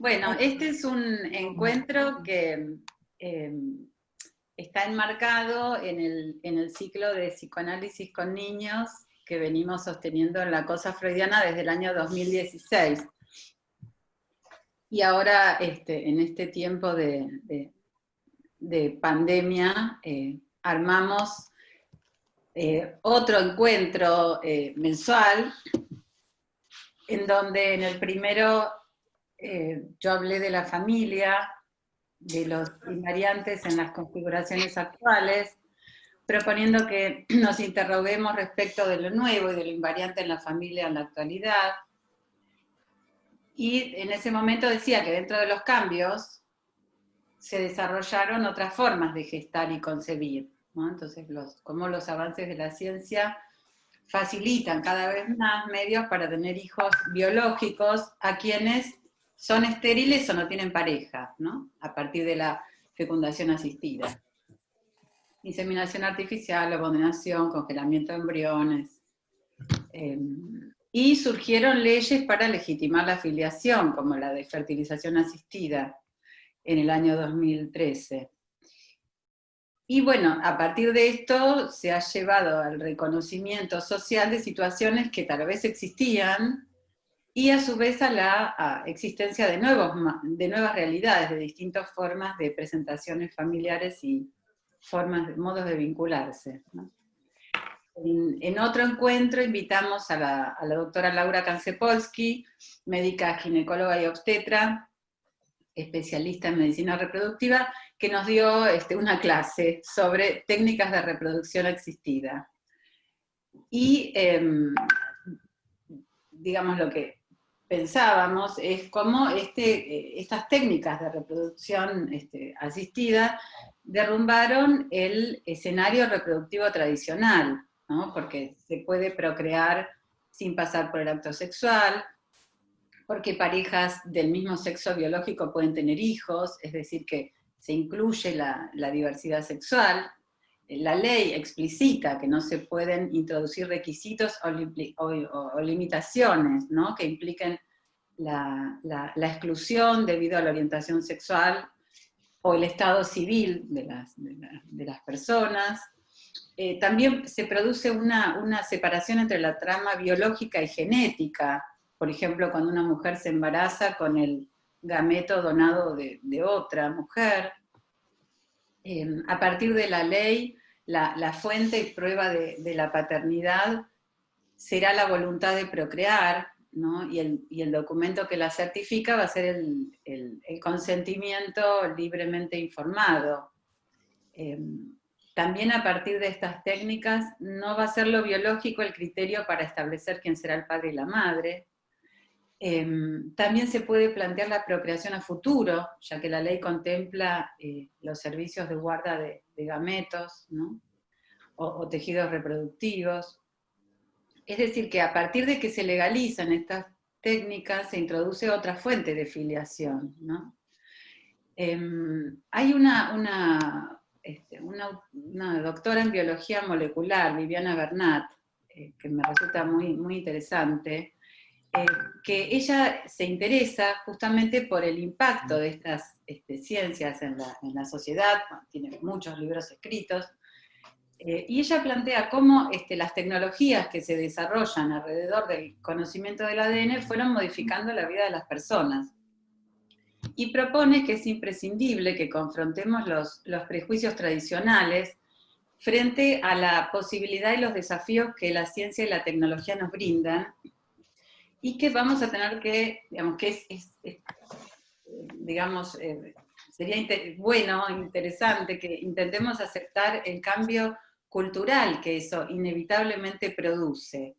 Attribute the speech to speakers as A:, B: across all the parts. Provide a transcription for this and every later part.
A: Bueno, este es un encuentro que eh, está enmarcado en el ciclo de psicoanálisis con niños que venimos sosteniendo en la Cosa Freudiana desde el año 2016. Y ahora, en este tiempo de pandemia, armamos otro encuentro mensual, en donde en el primero yo hablé de la familia, de los invariantes en las configuraciones actuales, proponiendo que nos interroguemos respecto de lo nuevo y de lo invariante en la familia en la actualidad. Y en ese momento decía que dentro de los cambios se desarrollaron otras formas de gestar y concebir, ¿no? Entonces, cómo los avances de la ciencia facilitan cada vez más medios para tener hijos biológicos a quienes son estériles o no tienen pareja, ¿no? A partir de la fecundación asistida. Inseminación artificial, abominación, congelamiento de embriones. Y surgieron leyes para legitimar la filiación, como la de fertilización asistida en el año 2013. Y bueno, a partir de esto se ha llevado al reconocimiento social de situaciones que tal vez existían, y a su vez a la existencia de nuevas realidades, de distintas formas de presentaciones familiares y modos de vincularse, ¿no? En otro encuentro invitamos a la doctora Laura Kansepolsky, médica ginecóloga y obstetra, especialista en medicina reproductiva, que nos dio una clase sobre técnicas de reproducción asistida. Y digamos, lo que pensábamos es cómo estas técnicas de reproducción asistida derrumbaron el escenario reproductivo tradicional, ¿no? Porque se puede procrear sin pasar por el acto sexual, porque parejas del mismo sexo biológico pueden tener hijos, es decir, que se incluye la diversidad sexual. La ley explicita que no se pueden introducir requisitos o limitaciones, ¿no? Que impliquen la exclusión debido a la orientación sexual o el estado civil de las personas. También se produce una separación entre la trama biológica y genética, por ejemplo, cuando una mujer se embaraza con el gameto donado de otra mujer. A partir de la ley, la fuente y prueba de la paternidad será la voluntad de procrear, ¿no? Y el documento que la certifica va a ser el consentimiento libremente informado. También a partir de estas técnicas no va a ser lo biológico el criterio para establecer quién será el padre y la madre. También se puede plantear la procreación a futuro, ya que la ley contempla los servicios de guarda de gametos, ¿no? o tejidos reproductivos. Es decir, que a partir de que se legalizan estas técnicas, se introduce otra fuente de filiación, ¿no? Hay una doctora en biología molecular, Viviana Bernat, que me resulta muy, muy interesante, que ella se interesa justamente por el impacto de estas ciencias en la sociedad, tiene muchos libros escritos, y ella plantea cómo las tecnologías que se desarrollan alrededor del conocimiento del ADN fueron modificando la vida de las personas. Y propone que es imprescindible que confrontemos los prejuicios tradicionales frente a la posibilidad y los desafíos que la ciencia y la tecnología nos brindan, y que vamos a tener que, sería bueno, interesante que intentemos aceptar el cambio cultural que eso inevitablemente produce.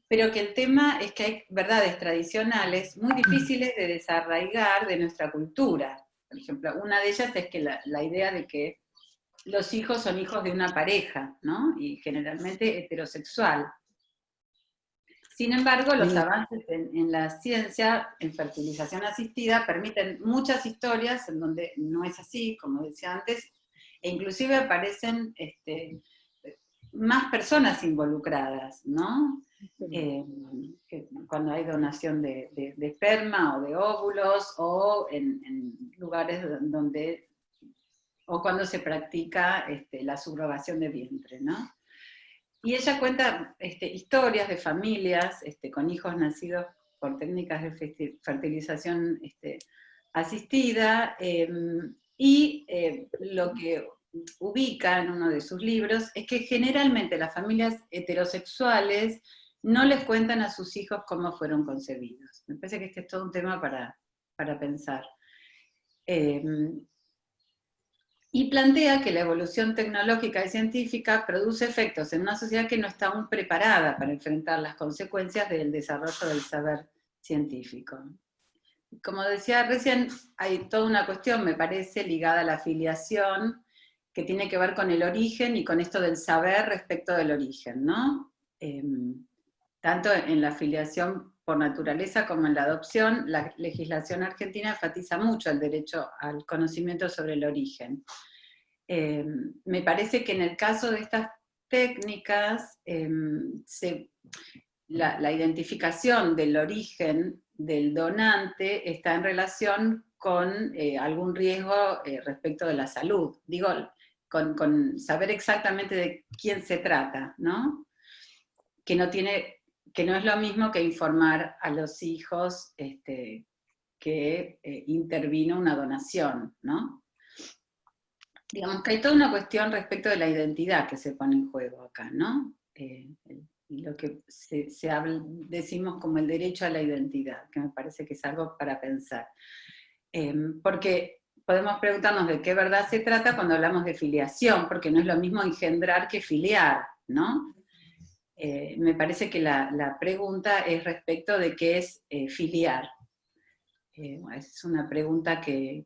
A: Pero que el tema es que hay verdades tradicionales muy difíciles de desarraigar de nuestra cultura. Por ejemplo, una de ellas es que la idea de que los hijos son hijos de una pareja, ¿no? Y generalmente heterosexual. Sin embargo, los avances en la ciencia, en fertilización asistida, permiten muchas historias en donde no es así, como decía antes, e inclusive aparecen más personas involucradas, ¿no? cuando hay donación de esperma o de óvulos, o en lugares donde, o cuando se practica la subrogación de vientre, ¿no? Y ella cuenta historias de familias con hijos nacidos por técnicas de fertilización asistida, y lo que ubica en uno de sus libros es que generalmente las familias heterosexuales no les cuentan a sus hijos cómo fueron concebidos. Me parece que este es todo un tema para pensar. Y plantea que la evolución tecnológica y científica produce efectos en una sociedad que no está aún preparada para enfrentar las consecuencias del desarrollo del saber científico. Como decía recién, hay toda una cuestión, me parece, ligada a la filiación, que tiene que ver con el origen y con esto del saber respecto del origen, ¿no? Tanto en la filiación por naturaleza como en la adopción, la legislación argentina enfatiza mucho el derecho al conocimiento sobre el origen. Me parece que en el caso de estas técnicas, la identificación del origen del donante está en relación con algún riesgo respecto de la salud. Digo, con saber exactamente de quién se trata, ¿no? Que no es lo mismo que informar a los hijos que intervino una donación, ¿no? Digamos que hay toda una cuestión respecto de la identidad que se pone en juego acá, ¿no? Y lo que decimos como el derecho a la identidad, que me parece que es algo para pensar. Porque podemos preguntarnos de qué verdad se trata cuando hablamos de filiación, porque no es lo mismo engendrar que filiar, ¿no? Me parece que la pregunta es respecto de qué es filiar. Es una pregunta que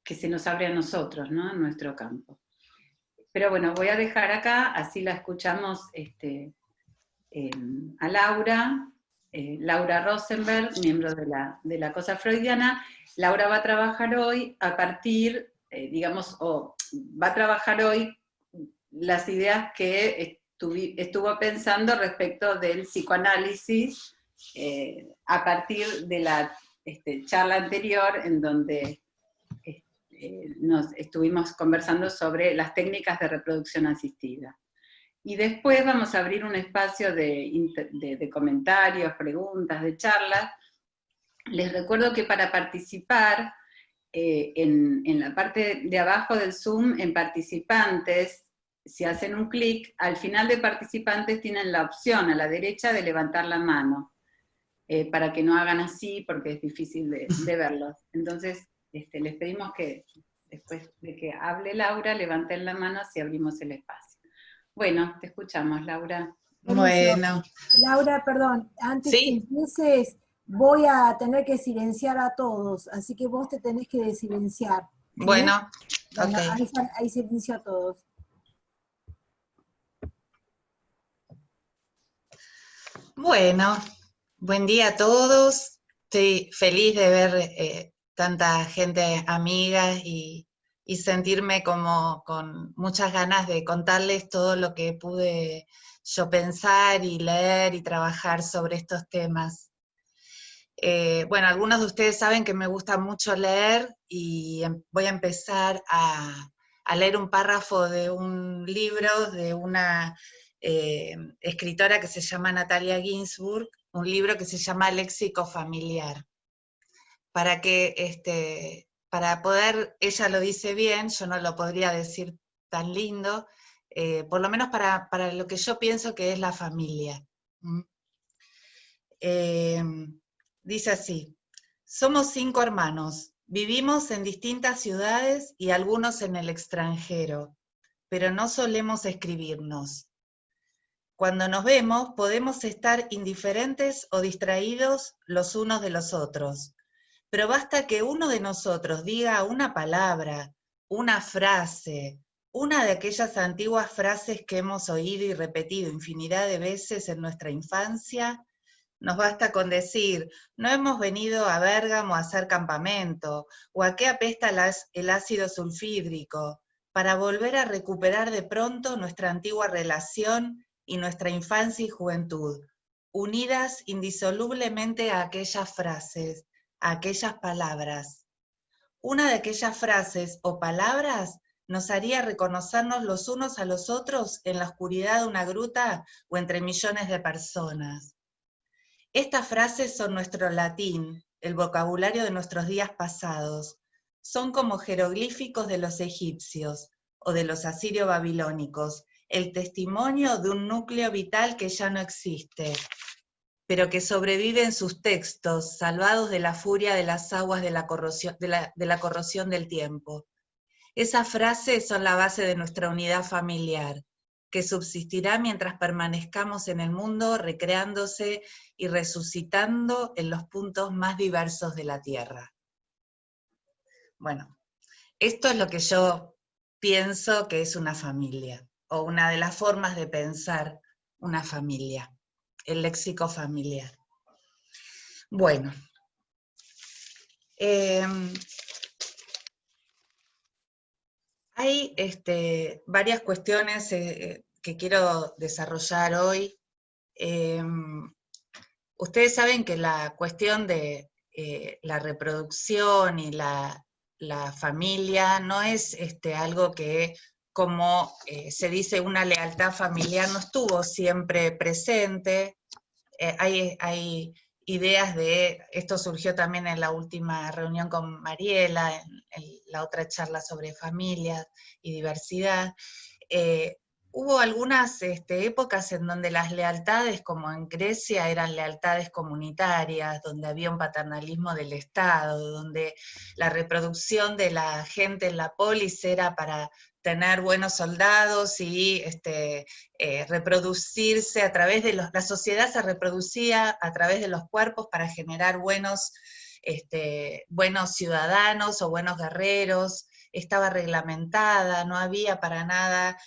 A: se nos abre a nosotros, ¿no? En nuestro campo. Pero bueno, voy a dejar acá, así la escuchamos a Laura, Laura Rosenberg, miembro de la Cosa Freudiana. Laura va a trabajar hoy a partir, va a trabajar hoy las ideas que estuvo pensando respecto del psicoanálisis a partir de la charla anterior en donde nos estuvimos conversando sobre las técnicas de reproducción asistida. Y después vamos a abrir un espacio de comentarios, preguntas, de charlas. Les recuerdo que para participar, en la parte de abajo del Zoom, en participantes, si hacen un clic, al final de participantes tienen la opción a la derecha de levantar la mano, para que no hagan así porque es difícil de verlos. Entonces, les pedimos que después de que hable Laura, levanten la mano si abrimos el espacio. Bueno, te escuchamos, Laura.
B: Bueno.
C: Laura, perdón, antes
B: ¿Sí?
C: que empieces, voy a tener que silenciar a todos, así que vos te tenés que desilenciar. ¿Sí?
B: Bueno,
C: Bueno,
B: ok.
C: ahí silencio a todos.
B: Bueno, buen día a todos. Estoy feliz de ver tanta gente amiga y sentirme como con muchas ganas de contarles todo lo que pude yo pensar y leer y trabajar sobre estos temas. Bueno, algunos de ustedes saben que me gusta mucho leer y voy a empezar a leer un párrafo de un libro de una escritora que se llama Natalia Ginsburg, un libro que se llama Léxico Familiar. Para poder, ella lo dice bien, yo no lo podría decir tan lindo, por lo menos para lo que yo pienso que es la familia. Dice así: somos 5 hermanos, vivimos en distintas ciudades y algunos en el extranjero, pero no solemos escribirnos. Cuando nos vemos podemos estar indiferentes o distraídos los unos de los otros, pero basta que uno de nosotros diga una palabra, una frase, una de aquellas antiguas frases que hemos oído y repetido infinidad de veces en nuestra infancia. Nos basta con decir, no hemos venido a Bérgamo a hacer campamento, o a qué apesta el ácido sulfídrico, para volver a recuperar de pronto nuestra antigua relación y nuestra infancia y juventud, unidas indisolublemente a aquellas frases, a aquellas palabras. Una de aquellas frases o palabras nos haría reconocernos los unos a los otros en la oscuridad de una gruta o entre millones de personas. Estas frases son nuestro latín, el vocabulario de nuestros días pasados. Son como jeroglíficos de los egipcios o de los asirio-babilónicos, el testimonio de un núcleo vital que ya no existe, pero que sobrevive en sus textos, salvados de la furia de las aguas de la corrosión del tiempo. Esas frases son la base de nuestra unidad familiar, que subsistirá mientras permanezcamos en el mundo, recreándose y resucitando en los puntos más diversos de la Tierra. Bueno, esto es lo que yo pienso que es una familia, o una de las formas de pensar una familia, el léxico familiar. Bueno, hay varias cuestiones que quiero desarrollar hoy. Ustedes saben que la cuestión de la reproducción y la familia no es algo que, como se dice, una lealtad familiar no estuvo siempre presente. Hay ideas de, esto surgió también en la última reunión con Mariela, en la otra charla sobre familias y diversidad. Hubo algunas épocas en donde las lealtades, como en Grecia, eran lealtades comunitarias, donde había un paternalismo del Estado, donde la reproducción de la gente en la polis era para tener buenos soldados y reproducirse a través de la sociedad se reproducía a través de los cuerpos para generar buenos ciudadanos o buenos guerreros, estaba reglamentada, no había para nada,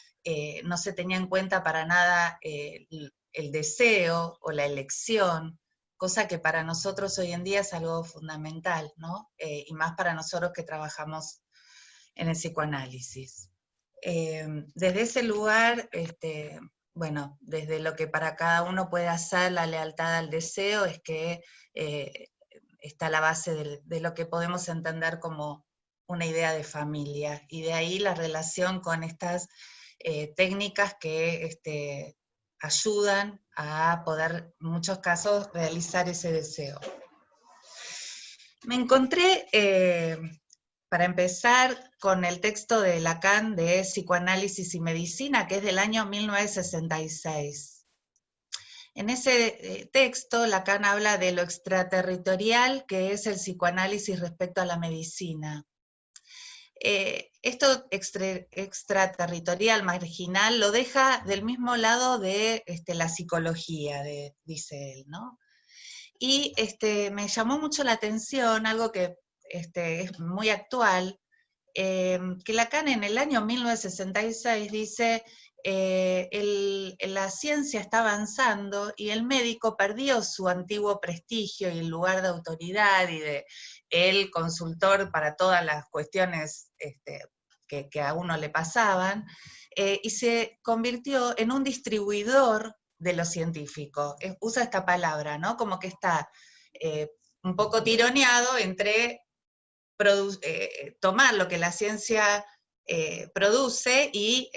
B: no se tenía en cuenta para nada el deseo o la elección, cosa que para nosotros hoy en día es algo fundamental, ¿no? Y más para nosotros que trabajamos en el psicoanálisis. Desde ese lugar, bueno, desde lo que para cada uno puede hacer la lealtad al deseo, es que está la base de lo que podemos entender como una idea de familia, y de ahí la relación con estas técnicas que ayudan a poder, en muchos casos, realizar ese deseo. Me encontré, para empezar, con el texto de Lacan de Psicoanálisis y Medicina, que es del año 1966. En ese texto, Lacan habla de lo extraterritorial que es el psicoanálisis respecto a la medicina. Esto extraterritorial, marginal, lo deja del mismo lado de la psicología, dice él, ¿no? Y me llamó mucho la atención, algo que es muy actual, que Lacan en el año 1966 dice, la ciencia está avanzando y el médico perdió su antiguo prestigio y el lugar de autoridad y de el consultor para todas las cuestiones que a uno le pasaban, y se convirtió en un distribuidor de lo científico. Usa esta palabra, ¿no? Como que está un poco tironeado entre tomar lo que la ciencia produce y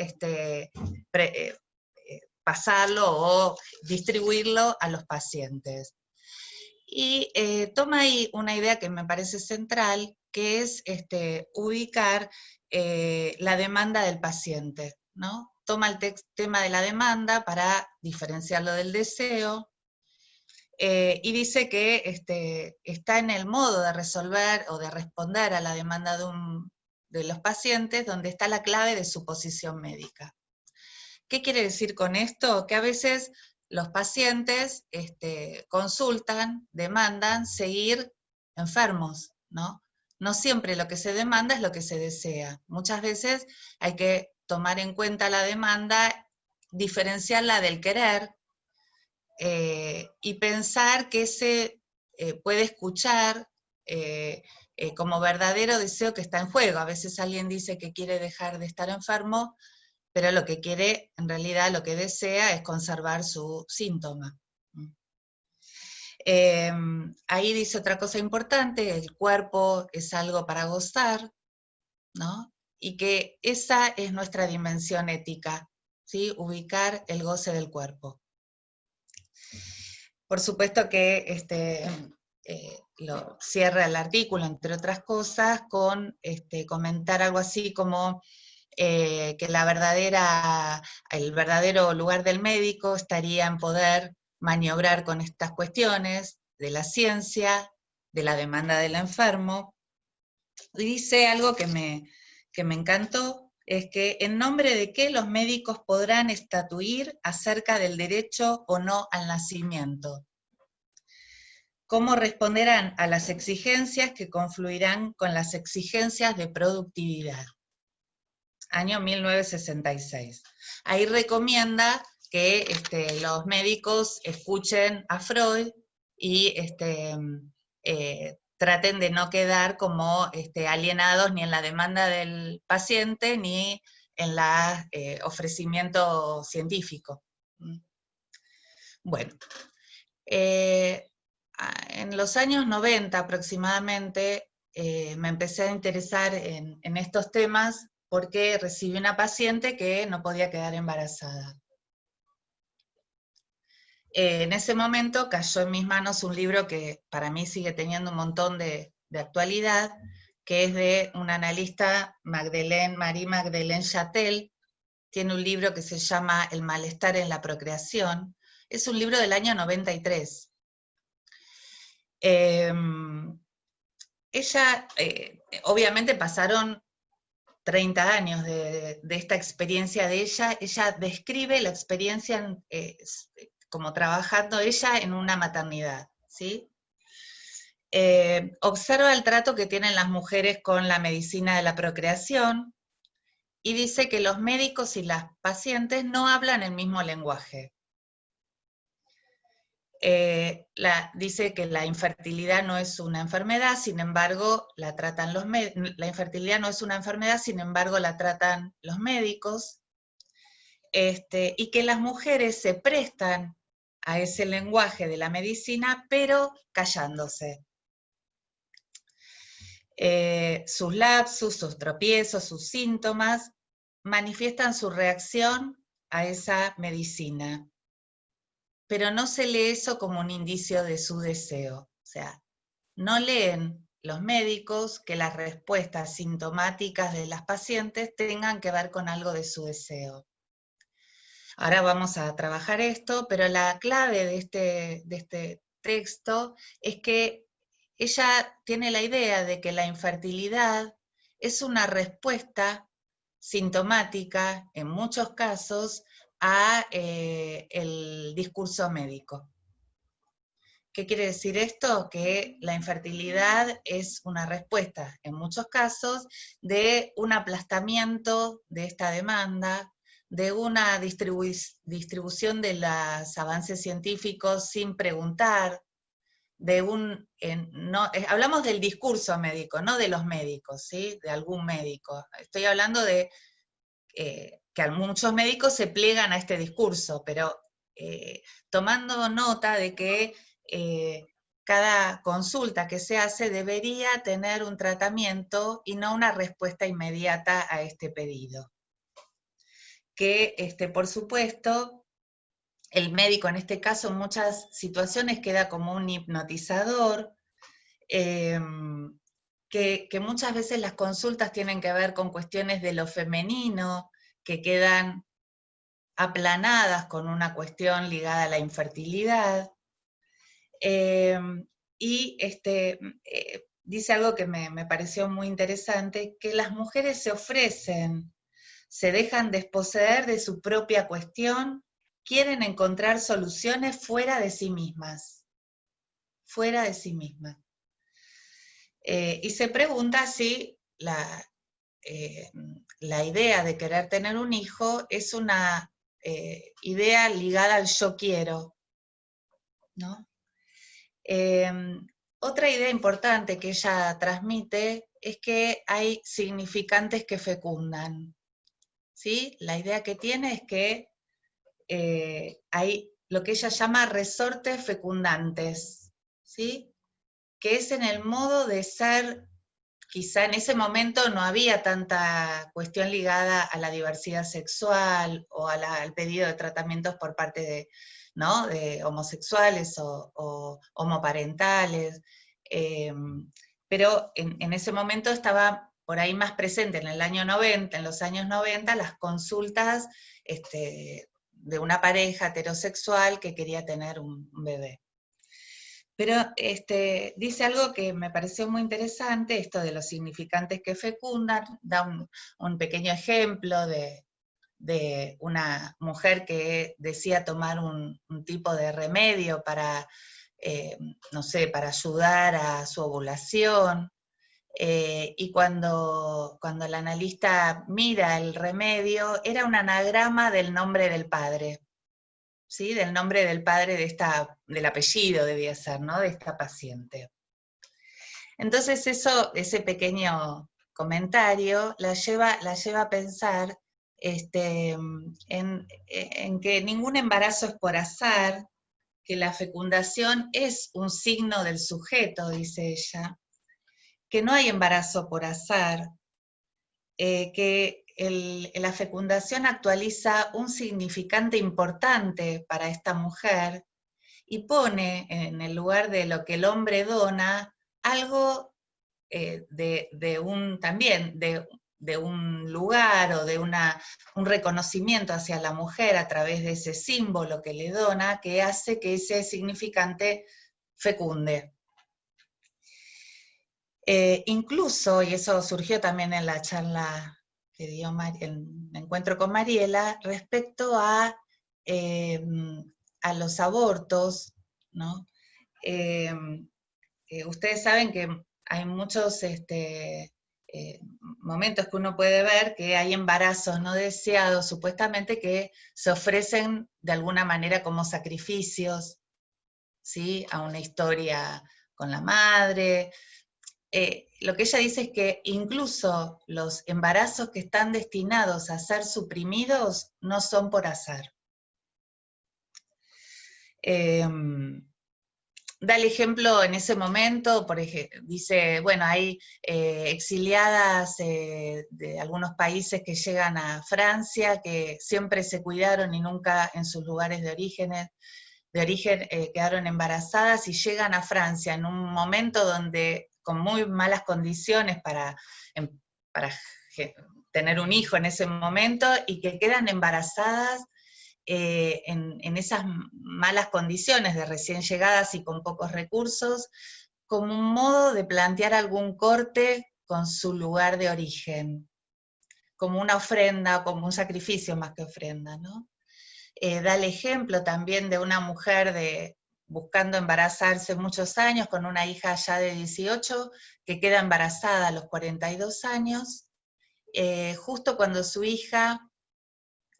B: pasarlo o distribuirlo a los pacientes. Y toma ahí una idea que me parece central, que es ubicar la demanda del paciente, ¿no? Toma el tema de la demanda para diferenciarlo del deseo, y dice que está en el modo de resolver o de responder a la demanda de los pacientes donde está la clave de su posición médica. ¿Qué quiere decir con esto? Que a veces los pacientes consultan, demandan seguir enfermos, ¿no? No siempre lo que se demanda es lo que se desea. Muchas veces hay que tomar en cuenta la demanda, diferenciarla del querer, y pensar que se puede escuchar como verdadero deseo que está en juego. A veces alguien dice que quiere dejar de estar enfermo, pero lo que quiere, en realidad lo que desea es conservar su síntoma. Ahí dice otra cosa importante, el cuerpo es algo para gozar, ¿no? Y que esa es nuestra dimensión ética, ¿sí? Ubicar el goce del cuerpo. Por supuesto que lo cierra el artículo, entre otras cosas, con comentar algo así como que el verdadero lugar del médico estaría en poder maniobrar con estas cuestiones de la ciencia, de la demanda del enfermo. Y dice algo que me encantó, es que en nombre de qué los médicos podrán estatuir acerca del derecho o no al nacimiento. ¿Cómo responderán a las exigencias que confluirán con las exigencias de productividad? Año 1966. Ahí recomienda que los médicos escuchen a Freud y traten de no quedar como alienados ni en la demanda del paciente ni en el ofrecimiento científico. Bueno, en los años 90 aproximadamente me empecé a interesar en estos temas porque recibí una paciente que no podía quedar embarazada. En ese momento cayó en mis manos un libro que para mí sigue teniendo un montón de actualidad, que es de una analista, Marie-Magdeleine Chatel. Tiene un libro que se llama El malestar en la procreación. Es un libro del año 93. Ella, obviamente pasaron 30 años de esta experiencia de ella. Ella describe la experiencia como trabajando ella en una maternidad, ¿sí? Observa el trato que tienen las mujeres con la medicina de la procreación y dice que los médicos y las pacientes no hablan el mismo lenguaje. Dice que la infertilidad no es una enfermedad, sin embargo, la tratan la infertilidad no es una enfermedad, sin embargo, la tratan los médicos, y que las mujeres se prestan a ese lenguaje de la medicina, pero callándose. Sus lapsus, sus tropiezos, sus síntomas, manifiestan su reacción a esa medicina, pero no se lee eso como un indicio de su deseo. O sea, no leen los médicos que las respuestas sintomáticas de las pacientes tengan que ver con algo de su deseo. Ahora vamos a trabajar esto, pero la clave de este texto es que ella tiene la idea de que la infertilidad es una respuesta sintomática, en muchos casos, a el discurso médico. ¿Qué quiere decir esto? Que la infertilidad es una respuesta, en muchos casos, de un aplastamiento de esta demanda, de una distribución de los avances científicos sin preguntar, hablamos del discurso médico, no de los médicos, ¿sí? De algún médico. Estoy hablando de que muchos médicos se pliegan a este discurso, pero tomando nota de que cada consulta que se hace debería tener un tratamiento y no una respuesta inmediata a este pedido. Que, por supuesto, el médico en este caso en muchas situaciones queda como un hipnotizador, que muchas veces las consultas tienen que ver con cuestiones de lo femenino, que quedan aplanadas con una cuestión ligada a la infertilidad. Dice algo que me pareció muy interesante, que las mujeres se ofrecen, se dejan desposeer de su propia cuestión, quieren encontrar soluciones fuera de sí mismas. Fuera de sí mismas. Y se pregunta si la idea de querer tener un hijo es una idea ligada al yo quiero, ¿no? Otra idea importante que ella transmite es que hay significantes que fecundan. ¿sí? La idea que tiene es que hay lo que ella llama resortes fecundantes, ¿sí? Que es en el modo de ser. Quizá en ese momento no había tanta cuestión ligada a la diversidad sexual o al pedido de tratamientos por parte de, ¿no?, de homosexuales o homoparentales, pero en ese momento estaba por ahí más presente en el año 90, en los años 90, las consultas de una pareja heterosexual que quería tener un bebé. Pero dice algo que me pareció muy interesante, esto de los significantes que fecundan, da un pequeño ejemplo de una mujer que decía tomar un tipo de remedio para, no sé, para ayudar a su ovulación, y cuando el analista mira el remedio, era un anagrama del nombre del padre. ¿Sí? Del nombre del padre del apellido debía ser, ¿no?, de esta paciente. Entonces ese pequeño comentario la lleva a pensar en que ningún embarazo es por azar, que la fecundación es un signo del sujeto, dice ella, que no hay embarazo por azar, que la fecundación actualiza un significante importante para esta mujer y pone en el lugar de lo que el hombre dona algo también de un lugar o de un reconocimiento hacia la mujer a través de ese símbolo que le dona, que hace que ese significante fecunde. Incluso, y eso surgió también en la charla que dio el encuentro con Mariela, respecto a los abortos, ¿no? Ustedes saben que hay muchos momentos que uno puede ver que hay embarazos no deseados, supuestamente, que se ofrecen de alguna manera como sacrificios, ¿sí?, a una historia con la madre. Lo que ella dice es que incluso los embarazos que están destinados a ser suprimidos no son por azar. Da el ejemplo en ese momento, por ejemplo, dice, bueno, hay exiliadas de algunos países que llegan a Francia, que siempre se cuidaron y nunca en sus lugares de origen quedaron embarazadas y llegan a Francia en un momento donde con muy malas condiciones para tener un hijo en ese momento, y que quedan embarazadas en esas malas condiciones de recién llegadas y con pocos recursos, como un modo de plantear algún corte con su lugar de origen, como una ofrenda, como un sacrificio más que ofrenda, ¿no? Da el ejemplo también de una mujer buscando embarazarse muchos años, con una hija ya de 18, que queda embarazada a los 42 años, justo cuando su hija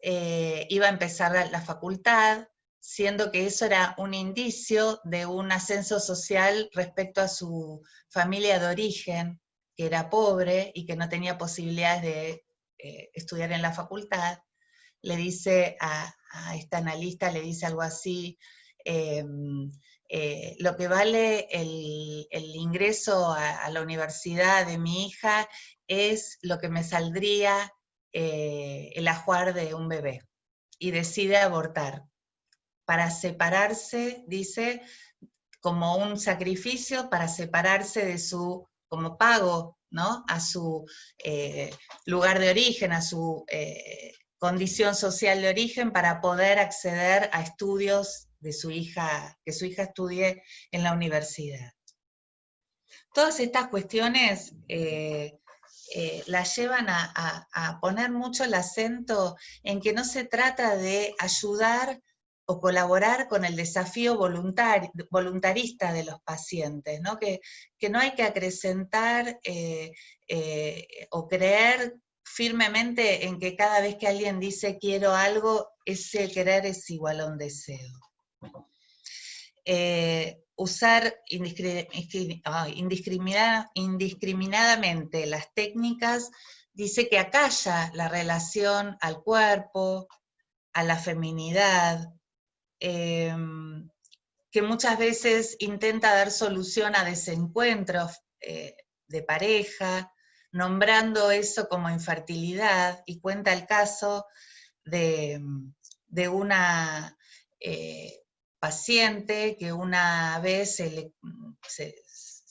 B: iba a empezar la facultad, siendo que eso era un indicio de un ascenso social respecto a su familia de origen, que era pobre y que no tenía posibilidades de estudiar en la facultad. Le dice a esta analista, le dice algo así, lo que vale el ingreso a la universidad de mi hija es lo que me saldría el ajuar de un bebé, y decide abortar, para separarse, dice, como un sacrificio, para separarse de como pago, ¿no?, a su lugar de origen, a su condición social de origen, para poder acceder a estudios de su hija, que su hija estudie en la universidad. Todas estas cuestiones las llevan a poner mucho el acento en que no se trata de ayudar o colaborar con el desafío voluntarista de los pacientes, ¿no? Que no hay que acrecentar o creer firmemente en que cada vez que alguien dice quiero algo, ese querer es igual a un deseo. Usar indiscriminadamente las técnicas dice que acalla la relación al cuerpo, a la feminidad, que muchas veces intenta dar solución a desencuentros de pareja, nombrando eso como infertilidad, y cuenta el caso de una paciente que una vez se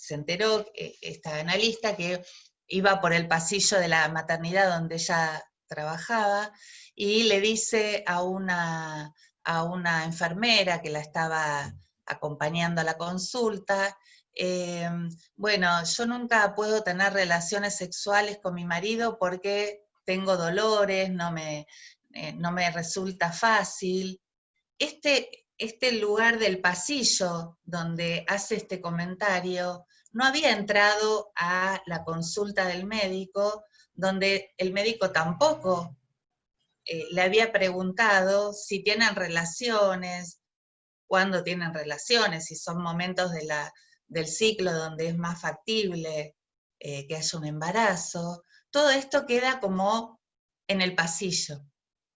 B: enteró, esta analista, que iba por el pasillo de la maternidad donde ella trabajaba, y le dice a una enfermera que la estaba acompañando a la consulta, bueno, yo nunca puedo tener relaciones sexuales con mi marido porque tengo dolores, no me resulta fácil. Este lugar del pasillo donde hace este comentario no había entrado a la consulta del médico, donde el médico tampoco le había preguntado si tienen relaciones, cuándo tienen relaciones, si son momentos del ciclo donde es más factible que haya un embarazo. Todo esto queda como en el pasillo,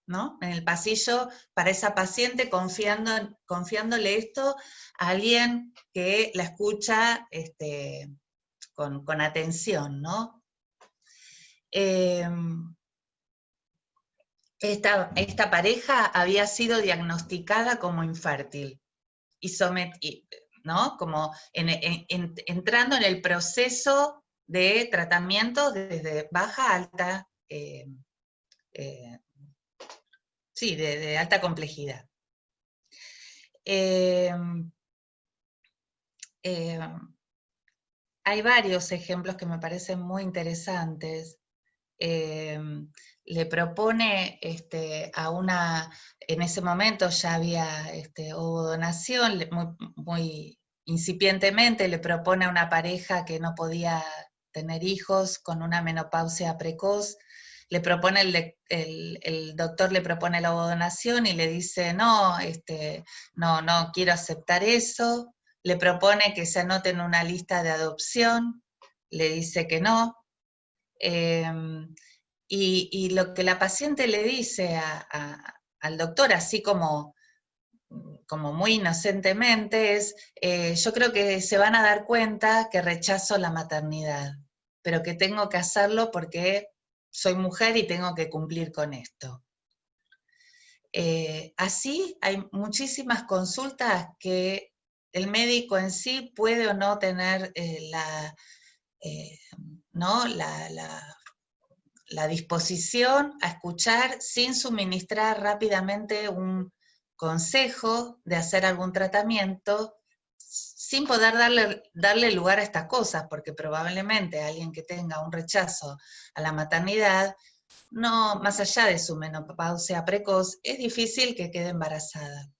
B: ¿no? En el pasillo para esa paciente, confiándole esto a alguien que la escucha con atención, ¿no? Esta pareja había sido diagnosticada como infértil, ¿no? Como entrando en el proceso de tratamiento desde baja a alta, sí, de alta complejidad. Hay varios ejemplos que me parecen muy interesantes. Le propone en ese momento ya había ovodonación, muy incipientemente le propone a una pareja que no podía tener hijos con una menopausia precoz, le propone el doctor le propone la ovodonación y le dice, no, no quiero aceptar eso, le propone que se anote en una lista de adopción, le dice que no. Y lo que la paciente le dice al doctor, así como muy inocentemente, es, yo creo que se van a dar cuenta que rechazo la maternidad, pero que tengo que hacerlo porque soy mujer y tengo que cumplir con esto. Así hay muchísimas consultas que el médico en sí puede o no tener la disposición a escuchar sin suministrar rápidamente un consejo de hacer algún tratamiento, sin poder darle lugar a estas cosas, porque probablemente alguien que tenga un rechazo a la maternidad, no, más allá de su menopausia precoz, es difícil que quede embarazada,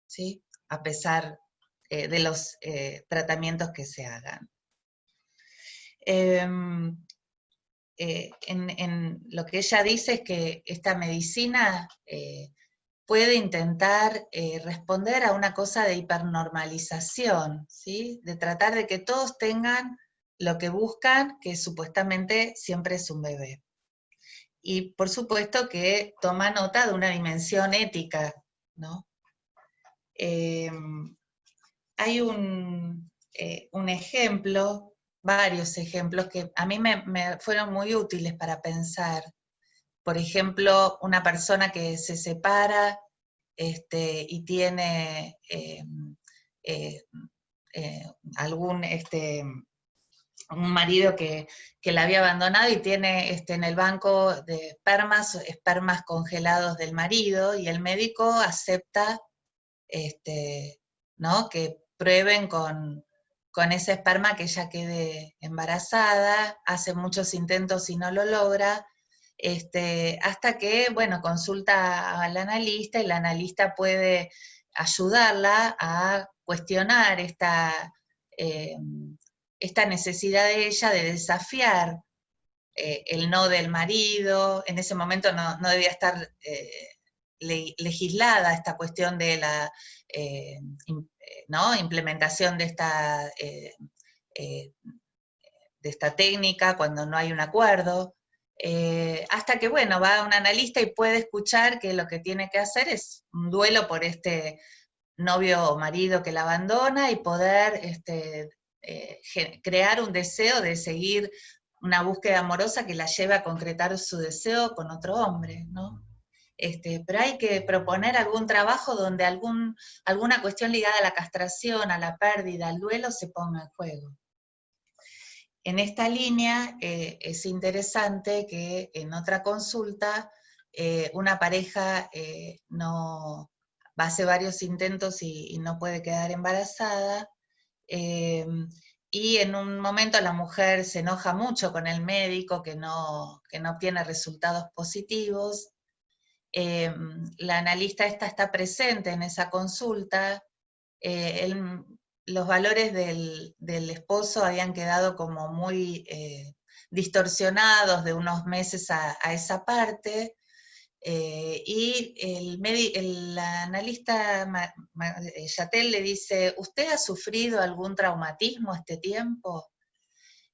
B: ¿sí? A pesar de los tratamientos que se hagan. En lo que ella dice es que esta medicina puede intentar responder a una cosa de hipernormalización, ¿sí? De tratar de que todos tengan lo que buscan, que supuestamente siempre es un bebé. Y por supuesto que toma nota de una dimensión ética, ¿no? Hay un ejemplo, varios ejemplos que a mí me fueron muy útiles para pensar. Por ejemplo, una persona que se separa y tiene un marido que la había abandonado y tiene en el banco de espermas congelados del marido, y el médico acepta ¿no? Que prueben con ese esperma que ella quede embarazada, hace muchos intentos y no lo logra, hasta que, bueno, consulta al analista y la analista puede ayudarla a cuestionar esta necesidad de ella de desafiar el no del marido. En ese momento no debía estar legislada esta cuestión de la ¿no? implementación de esta técnica cuando no hay un acuerdo. hasta que, bueno, va un analista y puede escuchar que lo que tiene que hacer es un duelo por este novio o marido que la abandona y poder crear un deseo de seguir una búsqueda amorosa que la lleve a concretar su deseo con otro hombre, ¿no? Pero hay que proponer algún trabajo donde alguna cuestión ligada a la castración, a la pérdida, al duelo se ponga en juego. En esta línea es interesante que en otra consulta una pareja no hace varios intentos y no puede quedar embarazada, y en un momento la mujer se enoja mucho con el médico que no obtiene resultados positivos. La analista está presente en esa consulta. Los valores del esposo habían quedado como muy distorsionados de unos meses a esa parte, y el analista Yatel le dice, ¿usted ha sufrido algún traumatismo este tiempo?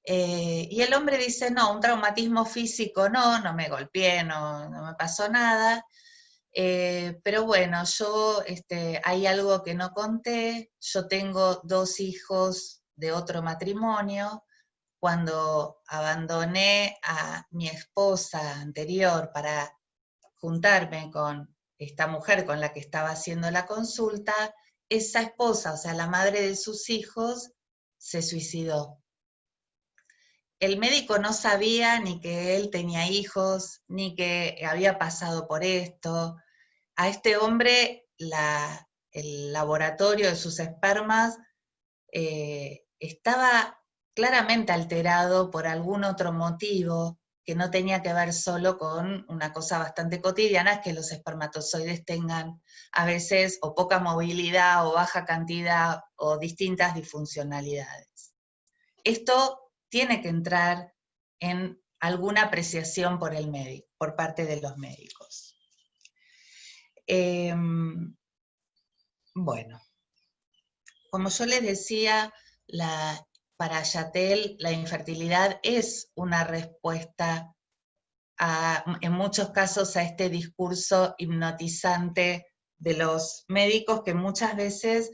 B: Y el hombre dice, no, un traumatismo físico no me golpeé, no me pasó nada, pero bueno, yo hay algo que no conté, yo tengo 2 hijos de otro matrimonio. Cuando abandoné a mi esposa anterior para juntarme con esta mujer con la que estaba haciendo la consulta, esa esposa, o sea, la madre de sus hijos, se suicidó. El médico no sabía ni que él tenía hijos, ni que había pasado por esto. A este hombre, el laboratorio de sus espermas estaba claramente alterado por algún otro motivo que no tenía que ver solo con una cosa bastante cotidiana, es que los espermatozoides tengan a veces o poca movilidad o baja cantidad o distintas disfuncionalidades. Esto tiene que entrar en alguna apreciación por el médico, por parte de los médicos. Bueno, como yo les decía, para Yatel la infertilidad es una respuesta en muchos casos a este discurso hipnotizante de los médicos que muchas veces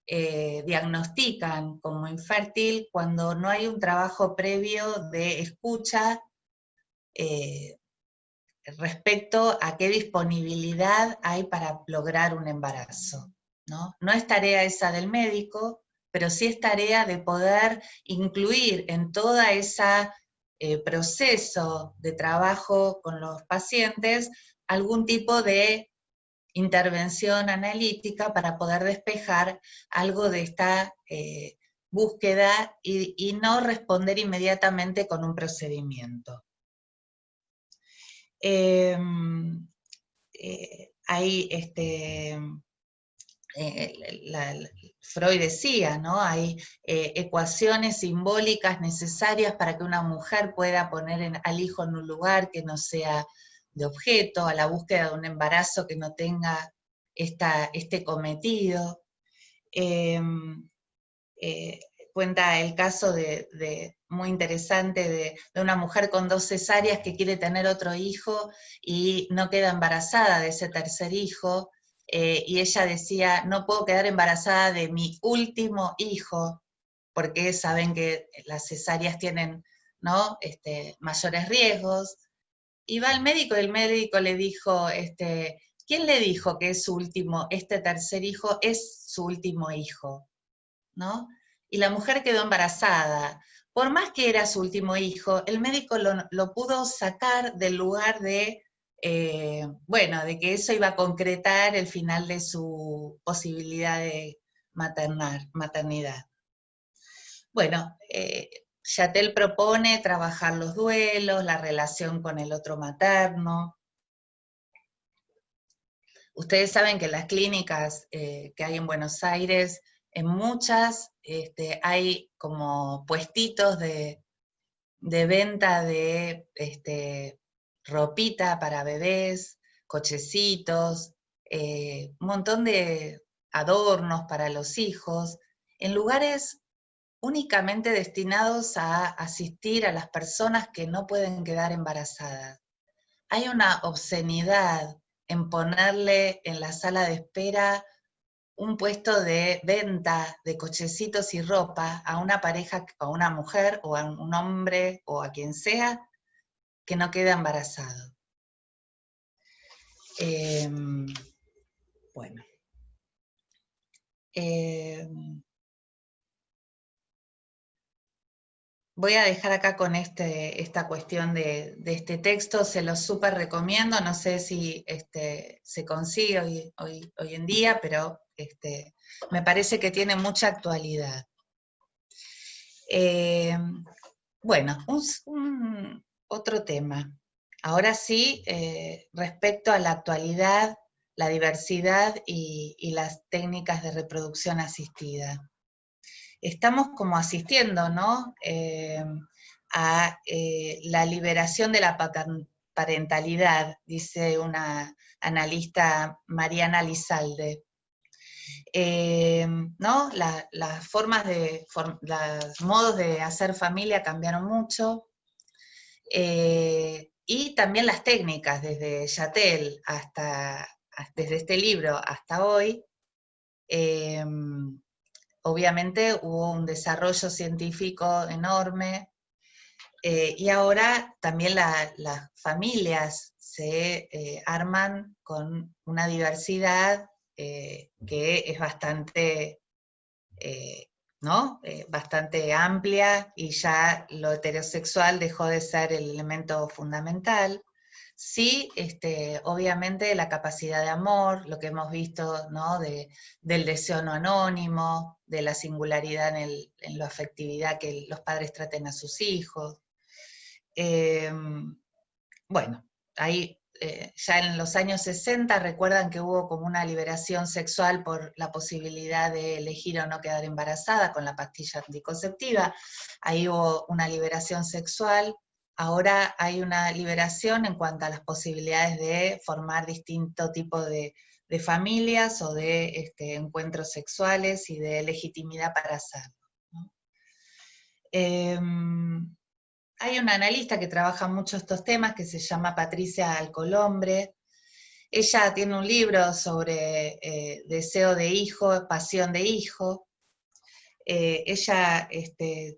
B: diagnostican como infértil cuando no hay un trabajo previo de escucha respecto a qué disponibilidad hay para lograr un embarazo, ¿no? No es tarea esa del médico, pero sí es tarea de poder incluir en toda esa proceso de trabajo con los pacientes algún tipo de intervención analítica para poder despejar algo de esta búsqueda y no responder inmediatamente con un procedimiento. Freud decía, ¿no? Hay ecuaciones simbólicas necesarias para que una mujer pueda poner al hijo en un lugar que no sea de objeto, a la búsqueda de un embarazo que no tenga este cometido. Cuenta el caso muy interesante de una mujer con 2 cesáreas que quiere tener otro hijo y no queda embarazada de ese tercer hijo, y ella decía, no puedo quedar embarazada de mi último hijo, porque saben que las cesáreas tienen, ¿no? Mayores riesgos. Y va al médico y el médico le dijo, ¿quién le dijo que es este tercer hijo es su último hijo? ¿No? Y la mujer quedó embarazada. Por más que era su último hijo, el médico lo pudo sacar del lugar de que eso iba a concretar el final de su posibilidad de maternidad. Bueno, Yatel propone trabajar los duelos, la relación con el otro materno. Ustedes saben que las clínicas que hay en Buenos Aires, en muchas hay como puestitos de venta de ropita para bebés, cochecitos, un montón de adornos para los hijos, en lugares únicamente destinados a asistir a las personas que no pueden quedar embarazadas. Hay una obscenidad en ponerle en la sala de espera un puesto de venta de cochecitos y ropa a una pareja, a una mujer, o a un hombre, o a quien sea, que no queda embarazado. Bueno. Voy a dejar acá con esta cuestión de este texto, se lo súper recomiendo, no sé si se consigue hoy en día, pero me parece que tiene mucha actualidad. Bueno, otro tema. Ahora sí, respecto a la actualidad, la diversidad y las técnicas de reproducción asistida. Estamos como asistiendo, ¿no? A la liberación de la parentalidad, dice una analista, Mariana Lizalde. ¿No? Las formas los modos de hacer familia cambiaron mucho, y también las técnicas, desde Yatel desde este libro hasta hoy. Obviamente hubo un desarrollo científico enorme, y ahora también las familias se arman con una diversidad que es bastante, ¿no? Bastante amplia, y ya lo heterosexual dejó de ser el elemento fundamental. Sí, obviamente la capacidad de amor, lo que hemos visto, ¿no? Del deseo no anónimo, de la singularidad en la afectividad que los padres traten a sus hijos. Bueno, ahí ya en los años 60 recuerdan que hubo como una liberación sexual por la posibilidad de elegir o no quedar embarazada con la pastilla anticonceptiva. Ahí hubo una liberación sexual. Ahora hay una liberación en cuanto a las posibilidades de formar distinto tipo de familias o de encuentros sexuales y de legitimidad para hacerlo, ¿no? Hay una analista que trabaja mucho estos temas que se llama Patricia Alcolombre. Ella tiene un libro sobre deseo de hijo, pasión de hijo. Ella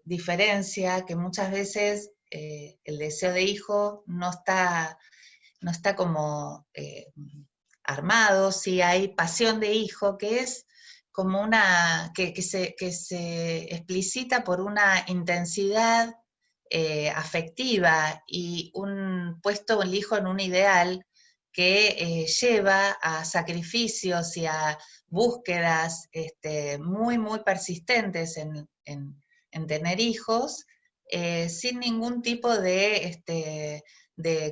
B: diferencia que muchas veces el deseo de hijo no está como armado, sí hay pasión de hijo, que es como una, que se explicita por una intensidad afectiva y puesto el hijo en un ideal que lleva a sacrificios y a búsquedas muy, muy persistentes en tener hijos, sin ningún tipo de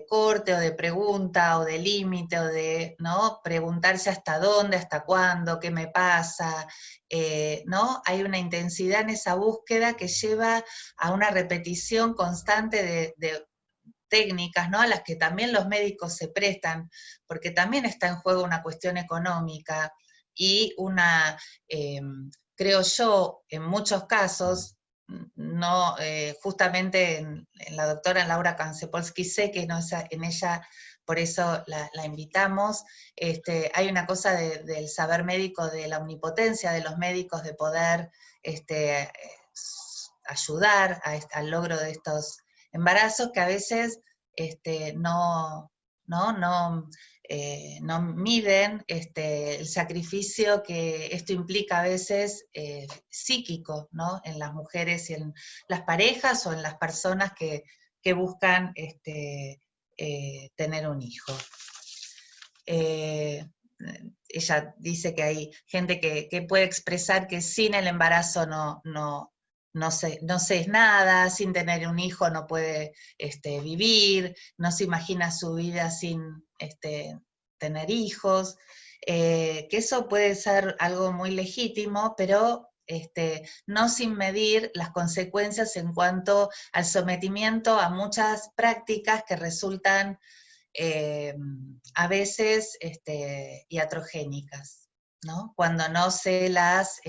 B: corte o de pregunta o de límite o de, ¿no? Preguntarse hasta dónde, hasta cuándo, qué me pasa, ¿no? Hay una intensidad en esa búsqueda que lleva a una repetición constante de técnicas, ¿no? A las que también los médicos se prestan, porque también está en juego una cuestión económica y creo yo, en muchos casos, no, justamente en la doctora Laura Kansepolsky sé que no es en ella, por eso la invitamos. Hay una cosa del saber médico, de la omnipotencia de los médicos, de poder ayudar al logro de estos embarazos, que a veces no miden el sacrificio que esto implica a veces psíquico, ¿no? En las mujeres y en las parejas o en las personas que buscan tener un hijo. Ella dice que hay gente que puede expresar que sin el embarazo no se es nada, sin tener un hijo no puede vivir, no se imagina su vida sin tener hijos, que eso puede ser algo muy legítimo, pero no sin medir las consecuencias en cuanto al sometimiento a muchas prácticas que resultan a veces iatrogénicas. ¿no? Cuando no se las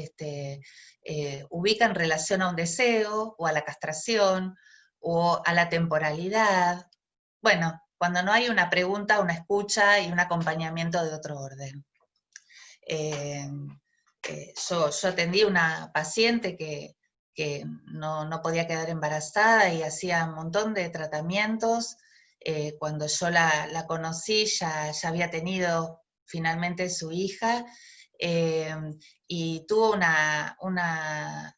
B: ubica en relación a un deseo, o a la castración, o a la temporalidad. Bueno, cuando no hay una pregunta, una escucha y un acompañamiento de otro orden. Yo atendí una paciente que no podía quedar embarazada y hacía un montón de tratamientos. Cuando yo la conocí ya había tenido finalmente su hija, y tuvo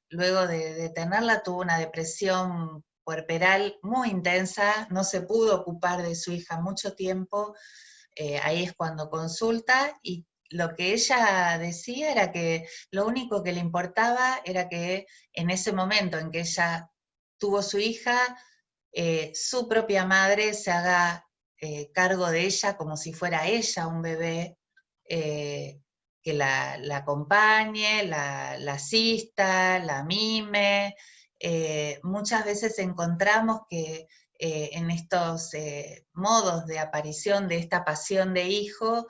B: luego de tenerla, tuvo una depresión puerperal muy intensa, no se pudo ocupar de su hija mucho tiempo. Ahí es cuando consulta, y lo que ella decía era que lo único que le importaba era que en ese momento en que ella tuvo su hija, su propia madre se haga cargo de ella como si fuera ella un bebé, que la acompañe, la asista, la mime. Muchas veces encontramos que en estos modos de aparición de esta pasión de hijo,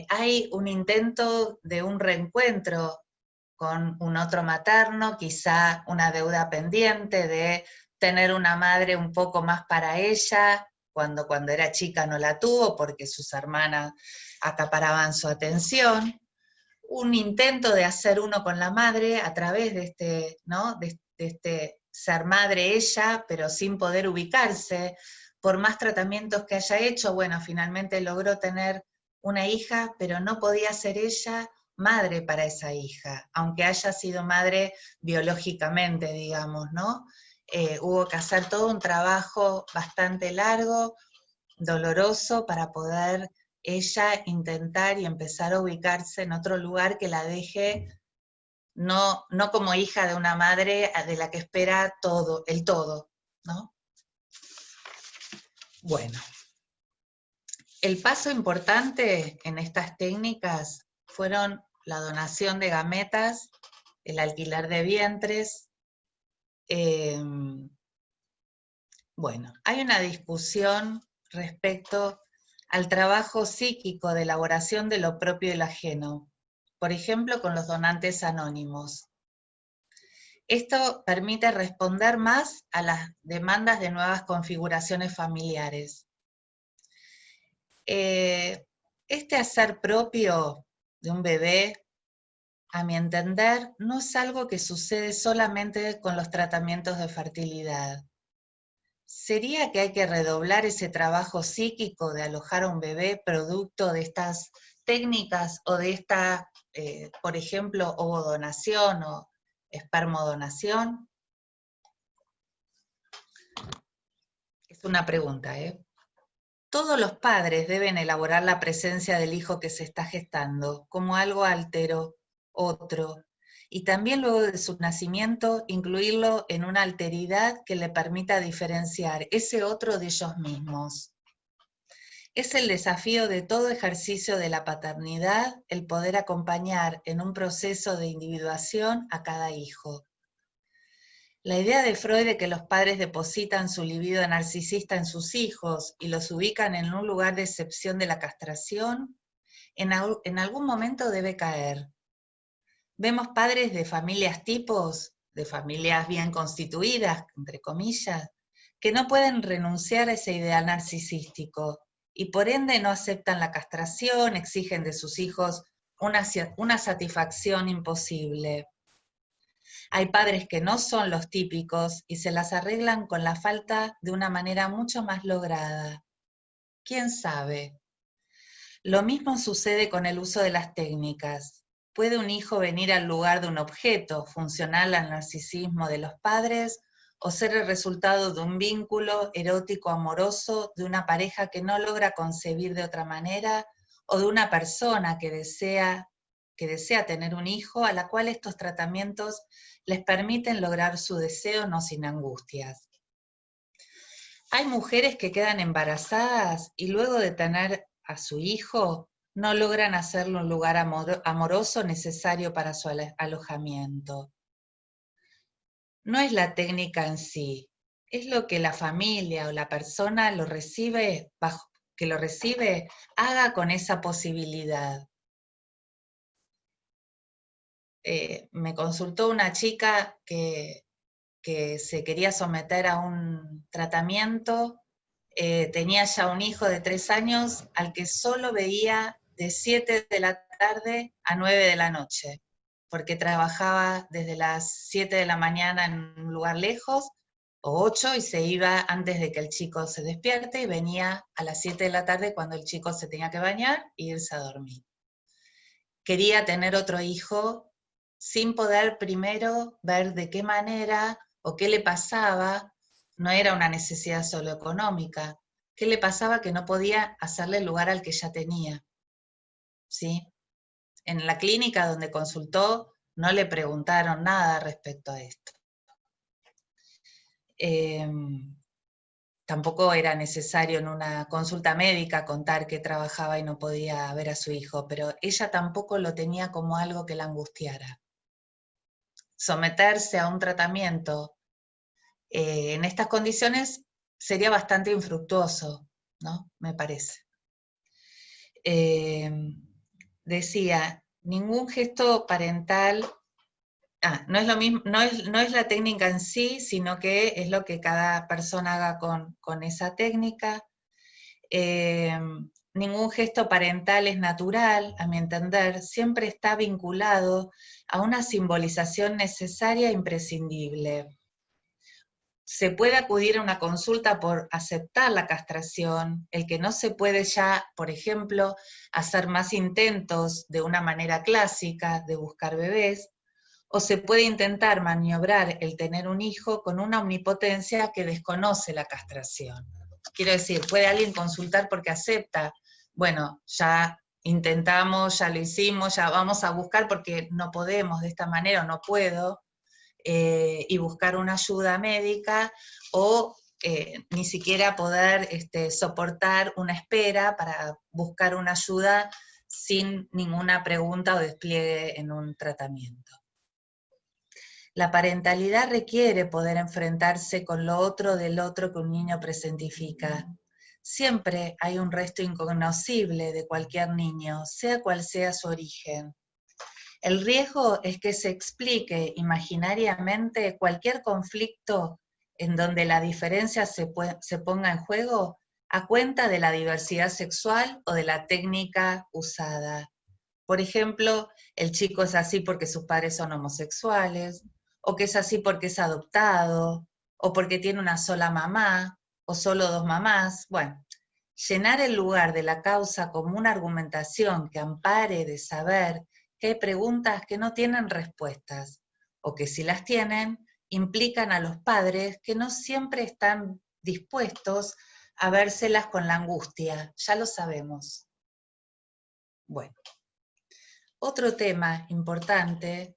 B: hay un intento de un reencuentro con un otro materno, quizá una deuda pendiente de tener una madre un poco más para ella, cuando era chica no la tuvo porque sus hermanas acaparaban su atención. Un intento de hacer uno con la madre a través de este, ¿no? de este ser madre ella, pero sin poder ubicarse. Por más tratamientos que haya hecho, bueno, finalmente logró tener una hija, pero no podía ser ella madre para esa hija, aunque haya sido madre biológicamente, digamos, ¿no? Hubo que hacer todo un trabajo bastante largo, doloroso, para poder ella intentar y empezar a ubicarse en otro lugar que la deje no como hija de una madre de la que espera todo, el todo, ¿no? Bueno, el paso importante en estas técnicas fueron la donación de gametas, el alquiler de vientres. Bueno, hay una discusión respecto al trabajo psíquico de elaboración de lo propio y lo ajeno, por ejemplo, con los donantes anónimos. Esto permite responder más a las demandas de nuevas configuraciones familiares. Este hacer propio de un bebé, a mi entender, no es algo que sucede solamente con los tratamientos de fertilidad. ¿Sería que hay que redoblar ese trabajo psíquico de alojar a un bebé producto de estas técnicas o de esta, por ejemplo, ovodonación o espermodonación? Es una pregunta, ¿eh? Todos los padres deben elaborar la presencia del hijo que se está gestando como algo altero, otro, y también luego de su nacimiento incluirlo en una alteridad que le permita diferenciar ese otro de ellos mismos. Es el desafío de todo ejercicio de la paternidad el poder acompañar en un proceso de individuación a cada hijo. La idea de Freud de que los padres depositan su libido narcisista en sus hijos y los ubican en un lugar de excepción de la castración, en algún momento debe caer. Vemos padres de familias tipos, de familias bien constituidas, entre comillas, que no pueden renunciar a ese ideal narcisístico y por ende no aceptan la castración, exigen de sus hijos una satisfacción imposible. Hay padres que no son los típicos y se las arreglan con la falta de una manera mucho más lograda. ¿Quién sabe? Lo mismo sucede con el uso de las técnicas. ¿Puede un hijo venir al lugar de un objeto funcional al narcisismo de los padres o ser el resultado de un vínculo erótico amoroso de una pareja que no logra concebir de otra manera o de una persona que desea tener un hijo a la cual estos tratamientos les permiten lograr su deseo no sin angustias? Hay mujeres que quedan embarazadas y luego de tener a su hijo no logran hacerlo un lugar amoroso necesario para su alojamiento. No es la técnica en sí, es lo que la familia o la persona que lo recibe haga con esa posibilidad. me consultó una chica que se quería someter a un tratamiento, tenía ya un hijo de 3 años al que solo veía de 7 de la tarde a 9 de la noche, porque trabajaba desde las 7 de la mañana en un lugar lejos, o 8, y se iba antes de que el chico se despierte, y venía a las 7 de la tarde cuando el chico se tenía que bañar e irse a dormir. Quería tener otro hijo sin poder primero ver de qué manera o qué le pasaba. No era una necesidad solo económica. ¿Qué le pasaba? Que no podía hacerle el lugar al que ya tenía. ¿Sí? En la clínica donde consultó no le preguntaron nada respecto a esto. Tampoco era necesario en una consulta médica contar que trabajaba y no podía ver a su hijo, pero ella tampoco lo tenía como algo que la angustiara. Someterse a un tratamiento en estas condiciones sería bastante infructuoso, ¿no? Me parece. Decía, ningún gesto parental, no es lo mismo, no es la técnica en sí, sino que es lo que cada persona haga con esa técnica. Ningún gesto parental es natural, a mi entender, siempre está vinculado a una simbolización necesaria e imprescindible. Se puede acudir a una consulta por aceptar la castración, el que no se puede ya, por ejemplo, hacer más intentos de una manera clásica de buscar bebés, o se puede intentar maniobrar el tener un hijo con una omnipotencia que desconoce la castración. Quiero decir, puede alguien consultar porque acepta, bueno, ya intentamos, ya lo hicimos, ya vamos a buscar porque no podemos de esta manera o no puedo, y buscar una ayuda médica, o ni siquiera poder soportar una espera para buscar una ayuda sin ninguna pregunta o despliegue en un tratamiento. La parentalidad requiere poder enfrentarse con lo otro del otro que un niño presentifica. Siempre hay un resto incognoscible de cualquier niño, sea cual sea su origen. El riesgo es que se explique imaginariamente cualquier conflicto en donde la diferencia se ponga en juego a cuenta de la diversidad sexual o de la técnica usada. Por ejemplo, el chico es así porque sus padres son homosexuales, o que es así porque es adoptado, o porque tiene una sola mamá, o solo 2 mamás. Bueno, llenar el lugar de la causa como una argumentación que ampare de saber que hay preguntas que no tienen respuestas, o que si las tienen, implican a los padres que no siempre están dispuestos a vérselas con la angustia, ya lo sabemos. Bueno, otro tema importante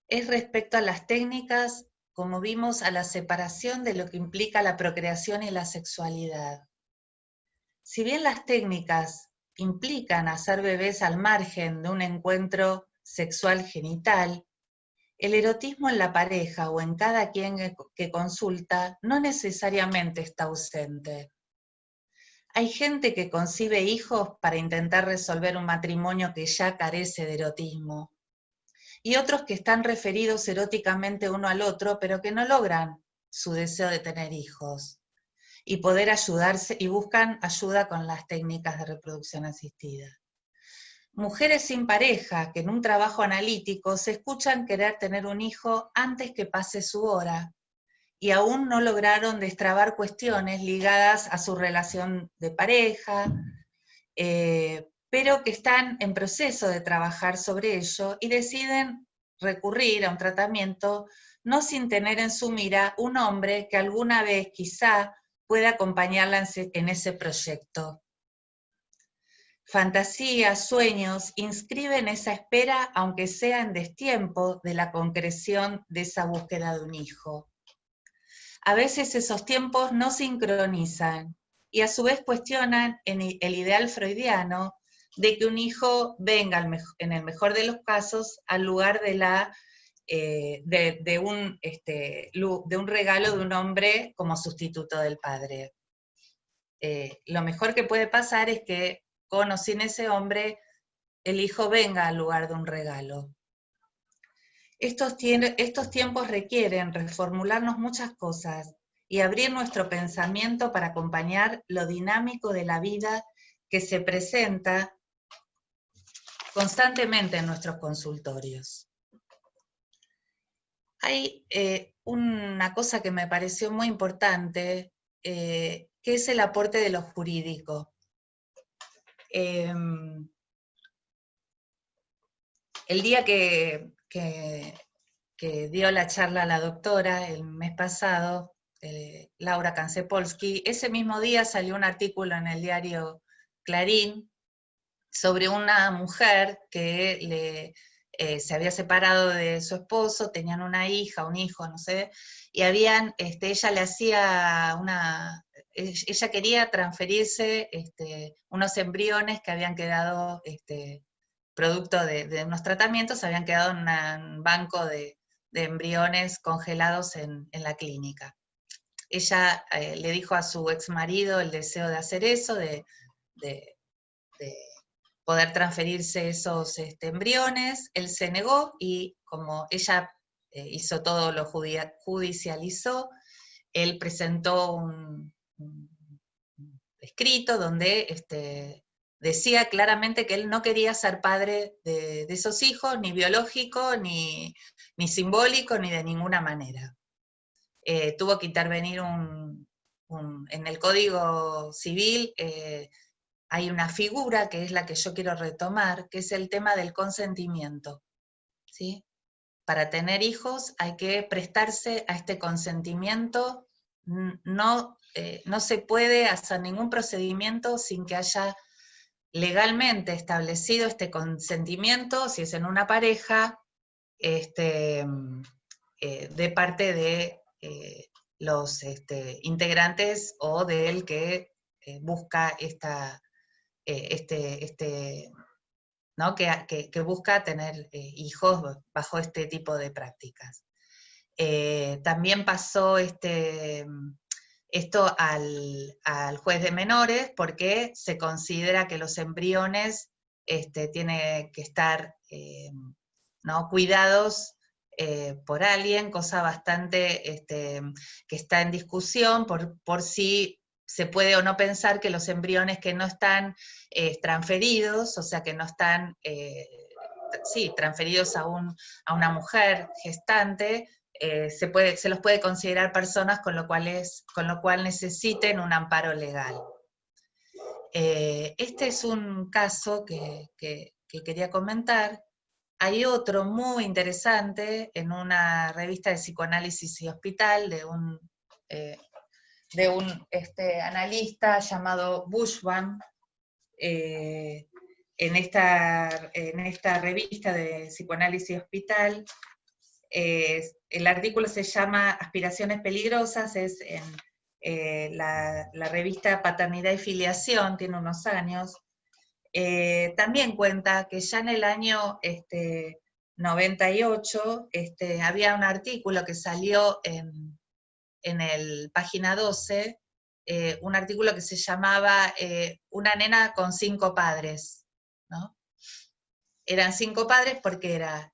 B: es respecto a las técnicas, como vimos, a la separación de lo que implica la procreación y la sexualidad. Si bien las técnicas implican hacer bebés al margen de un encuentro sexual genital, el erotismo en la pareja o en cada quien que consulta no necesariamente está ausente. Hay gente que concibe hijos para intentar resolver un matrimonio que ya carece de erotismo, y otros que están referidos eróticamente uno al otro, pero que no logran su deseo de tener hijos y poder ayudarse, y buscan ayuda con las técnicas de reproducción asistida. Mujeres sin pareja que en un trabajo analítico se escuchan querer tener un hijo antes que pase su hora, y aún no lograron destrabar cuestiones ligadas a su relación de pareja, pero que están en proceso de trabajar sobre ello y deciden recurrir a un tratamiento, no sin tener en su mira un hombre que alguna vez quizá pueda acompañarla en ese proyecto. Fantasías, sueños, inscriben esa espera, aunque sea en destiempo de la concreción de esa búsqueda de un hijo. A veces esos tiempos no sincronizan, y a su vez cuestionan el ideal freudiano de que un hijo venga, en el mejor de los casos, al lugar de un regalo de un hombre como sustituto del padre. Lo mejor que puede pasar es que con o sin ese hombre, el hijo venga al lugar de un regalo. Estos tiempos requieren reformularnos muchas cosas y abrir nuestro pensamiento para acompañar lo dinámico de la vida que se presenta constantemente en nuestros consultorios. Hay una cosa que me pareció muy importante, que es el aporte de lo jurídico. El día que dio la charla la doctora el mes pasado, Laura Kansepolsky, ese mismo día salió un artículo en el diario Clarín sobre una mujer que se había separado de su esposo, tenían una hija, un hijo, no sé, y ella le hacía ella quería transferirse unos embriones que habían quedado, producto de unos tratamientos, habían quedado en un banco de embriones congelados en la clínica. Ella le dijo a su ex marido el deseo de hacer eso, de poder transferirse esos embriones. Él se negó y como ella hizo todo, lo judicializó, él presentó un escrito donde decía claramente que él no quería ser padre de esos hijos, ni biológico, ni simbólico, ni de ninguna manera. Tuvo que intervenir en el Código Civil, hay una figura que es la que yo quiero retomar, que es el tema del consentimiento, ¿sí? Para tener hijos hay que prestarse a este consentimiento, no se puede hacer ningún procedimiento sin que haya legalmente establecido este consentimiento, si es en una pareja, de parte de los integrantes o del que busca ¿no? que busca tener hijos bajo este tipo de prácticas. También pasó esto al juez de menores, porque se considera que los embriones tienen que estar ¿no? cuidados por alguien, cosa bastante que está en discusión por si se puede o no pensar que los embriones que no están transferidos, o sea, que no están transferidos a una mujer gestante, se los puede considerar personas con lo cual necesiten un amparo legal. Este es un caso que quería comentar. Hay otro muy interesante en una revista de Psicoanálisis y Hospital de un analista llamado Bushman. En esta revista de Psicoanálisis y Hospital, el artículo se llama Aspiraciones peligrosas, es en la revista Paternidad y Filiación, tiene unos años. También cuenta que ya en el año 98 había un artículo que salió en el página 12, un artículo que se llamaba Una nena con 5 padres, ¿no? Eran 5 padres porque eran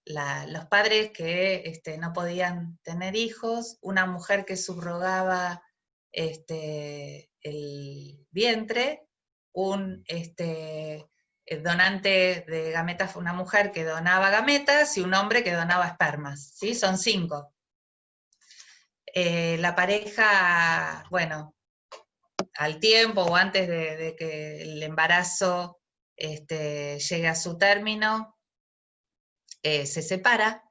B: los padres que no podían tener hijos, una mujer que subrogaba el vientre, un donante de gametas, una mujer que donaba gametas y un hombre que donaba espermas, ¿sí? Son 5. La pareja, bueno, al tiempo o antes de que el embarazo llegue a su término, se separa,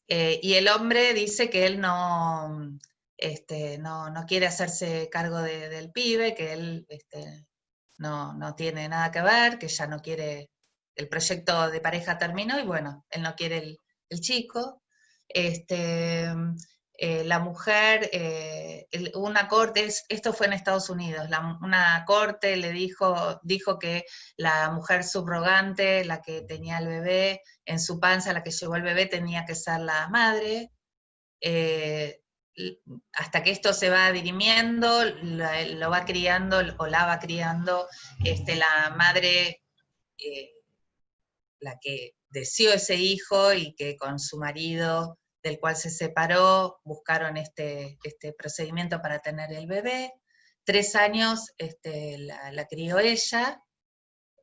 B: y el hombre dice que él no quiere hacerse cargo del pibe, que él no tiene nada que ver, que ya no quiere, el proyecto de pareja terminó, y bueno, él no quiere el chico. La mujer, una corte, esto fue en Estados Unidos, una corte le dijo que la mujer subrogante, la que tenía el bebé en su panza, la que llevó el bebé, tenía que ser la madre. Hasta que esto se va dirimiendo, lo va criando, o la va criando la madre, la que deseó ese hijo y que con su marido, del cual se separó, buscaron este procedimiento para tener el bebé. 3 años la crió ella,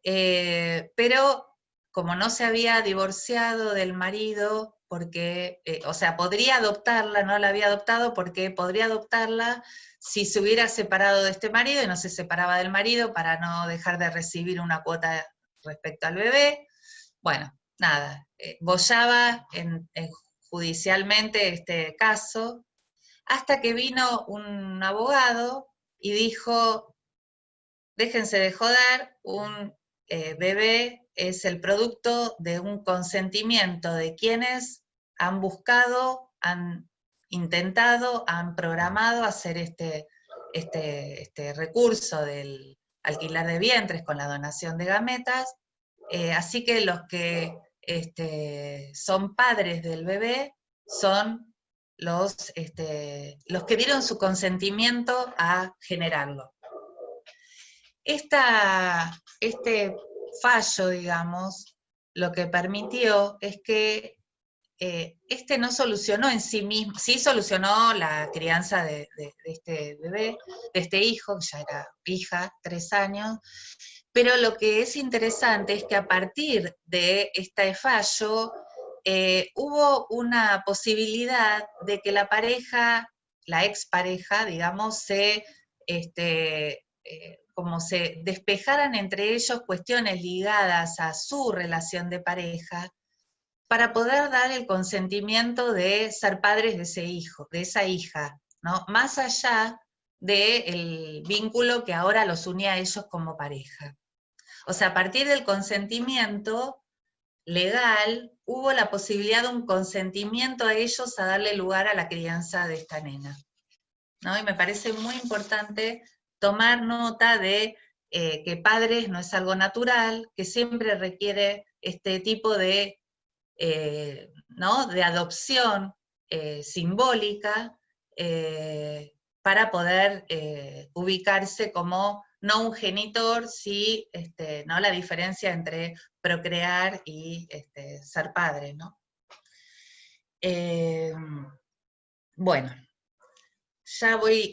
B: pero como no se había divorciado del marido, porque, o sea, podría adoptarla, no la había adoptado porque podría adoptarla si se hubiera separado de este marido y no se separaba del marido para no dejar de recibir una cuota respecto al bebé. Bueno, nada, bollaba judicialmente este caso, hasta que vino un abogado y dijo, déjense de joder, un bebé es el producto de un consentimiento de quienes han buscado, han intentado, han programado hacer este recurso del alquiler de vientres con la donación de gametas, así que los que son padres del bebé son los que dieron su consentimiento a generarlo. Este fallo, digamos, lo que permitió es que no solucionó en sí mismo, sí solucionó la crianza de este bebé, de este hijo, que ya era hija, 3 años, pero lo que es interesante es que a partir de este fallo hubo una posibilidad de que la pareja, la expareja, digamos, como se despejaran entre ellos cuestiones ligadas a su relación de pareja, para poder dar el consentimiento de ser padres de ese hijo, de esa hija, ¿no? Más allá del vínculo que ahora los unía a ellos como pareja. O sea, a partir del consentimiento legal, hubo la posibilidad de un consentimiento a ellos a darle lugar a la crianza de esta nena, ¿no? Y me parece muy importante tomar nota de que padres no es algo natural, que siempre requiere este tipo de, ¿no?, de adopción simbólica para poder ubicarse como no un genitor, sí, ¿no?, la diferencia entre procrear y ser padre, ¿no? Bueno, ya voy,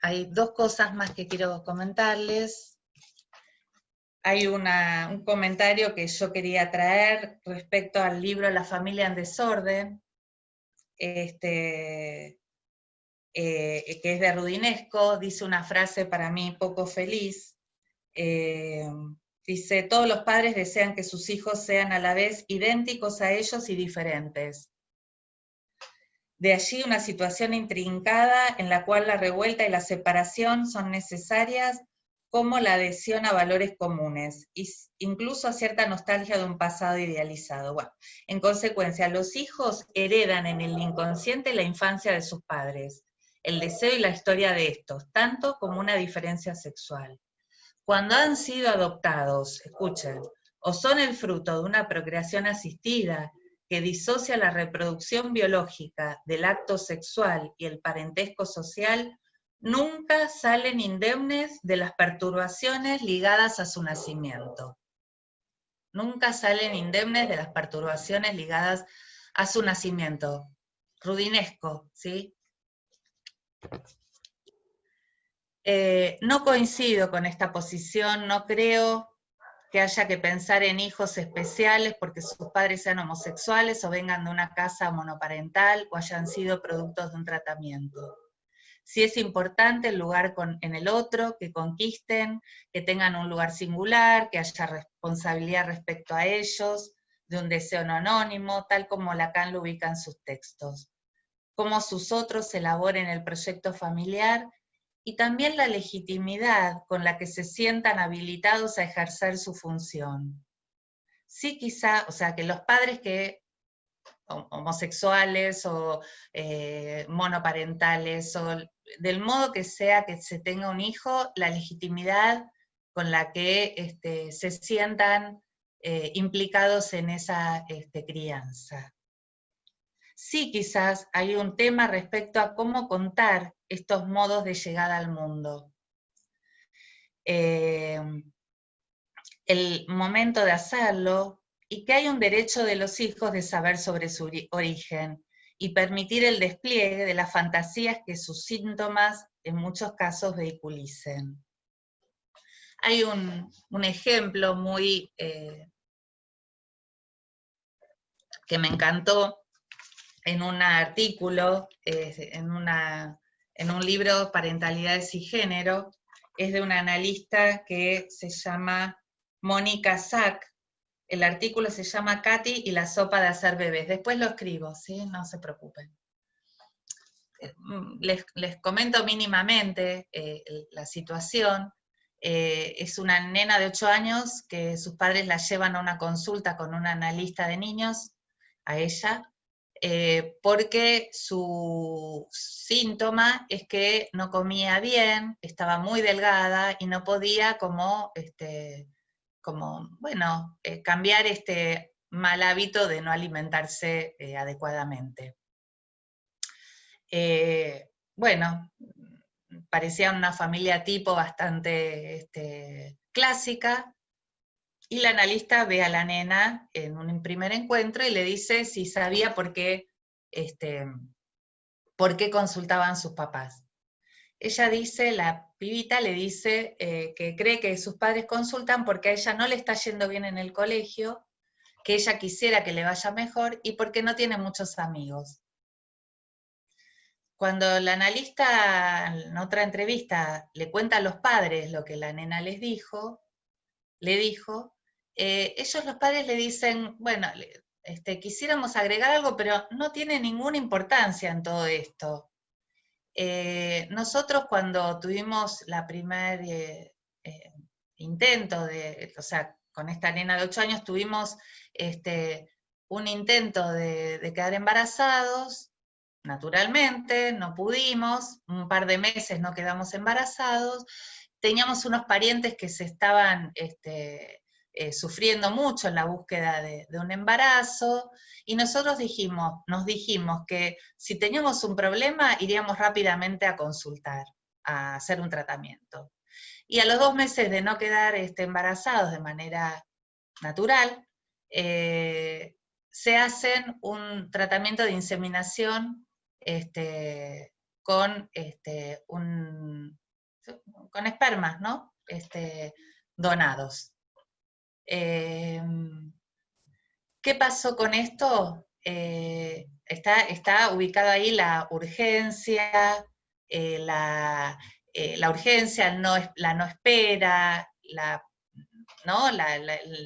B: hay 2 cosas más que quiero comentarles. Hay un comentario que yo quería traer respecto al libro La familia en desorden, que es de Rudinesco. Dice una frase para mí poco feliz. Dice, todos los padres desean que sus hijos sean a la vez idénticos a ellos y diferentes. De allí una situación intrincada en la cual la revuelta y la separación son necesarias, como la adhesión a valores comunes, incluso a cierta nostalgia de un pasado idealizado. Bueno, en consecuencia, los hijos heredan en el inconsciente la infancia de sus padres, el deseo y la historia de estos, tanto como una diferencia sexual. Cuando han sido adoptados, escuchen, o son el fruto de una procreación asistida, que disocia la reproducción biológica del acto sexual y el parentesco social, nunca salen indemnes de las perturbaciones ligadas a su nacimiento. Nunca salen indemnes de las perturbaciones ligadas a su nacimiento. Rudinesco, ¿sí? No coincido con esta posición, no creo que haya que pensar en hijos especiales porque sus padres sean homosexuales o vengan de una casa monoparental o hayan sido productos de un tratamiento. Sí es importante el lugar en el otro, que conquisten, que tengan un lugar singular, que haya responsabilidad respecto a ellos, de un deseo no anónimo, tal como Lacan lo ubica en sus textos. Cómo sus otros elaboren el proyecto familiar y también la legitimidad con la que se sientan habilitados a ejercer su función. Sí, quizá, o sea, que los padres que homosexuales o monoparentales, o del modo que sea que se tenga un hijo, la legitimidad con la que se sientan implicados en esa crianza. Sí, quizás hay un tema respecto a cómo contar estos modos de llegada al mundo. El momento de hacerlo y que hay un derecho de los hijos de saber sobre su origen y permitir el despliegue de las fantasías que sus síntomas en muchos casos vehiculicen. Hay un ejemplo muy que me encantó en un artículo, en un libro, Parentalidades y Género, es de una analista que se llama Mónica Sack. El artículo se llama Katy y la sopa de hacer bebés. Después lo escribo, ¿sí? No se preocupen. Les comento mínimamente la situación. Es una nena de 8 años que sus padres la llevan a una consulta con una analista de niños, a ella, porque su síntoma es que no comía bien, estaba muy delgada y no podía cambiar este mal hábito de no alimentarse adecuadamente. Bueno, parecía una familia tipo bastante clásica, y la analista ve a la nena en un primer encuentro y le dice si sabía por qué consultaban sus papás. Ella dice, la pibita le dice que cree que sus padres consultan porque a ella no le está yendo bien en el colegio, que ella quisiera que le vaya mejor y porque no tiene muchos amigos. Cuando la analista en otra entrevista le cuenta a los padres lo que la nena le dijo, ellos los padres le dicen, bueno, quisiéramos agregar algo, pero no tiene ninguna importancia en todo esto. Nosotros cuando tuvimos la primer intento con esta nena de 8 años tuvimos un intento de quedar embarazados, naturalmente, no pudimos, un par de meses no quedamos embarazados, teníamos unos parientes que se estaban sufriendo mucho en la búsqueda de un embarazo, y nosotros nos dijimos que si teníamos un problema, iríamos rápidamente a consultar, a hacer un tratamiento. Y a los 2 meses de no quedar embarazados de manera natural, se hacen un tratamiento de inseminación con espermas, ¿no? Donados. ¿Qué pasó con esto? Está ubicada ahí la urgencia, la urgencia, la no espera, el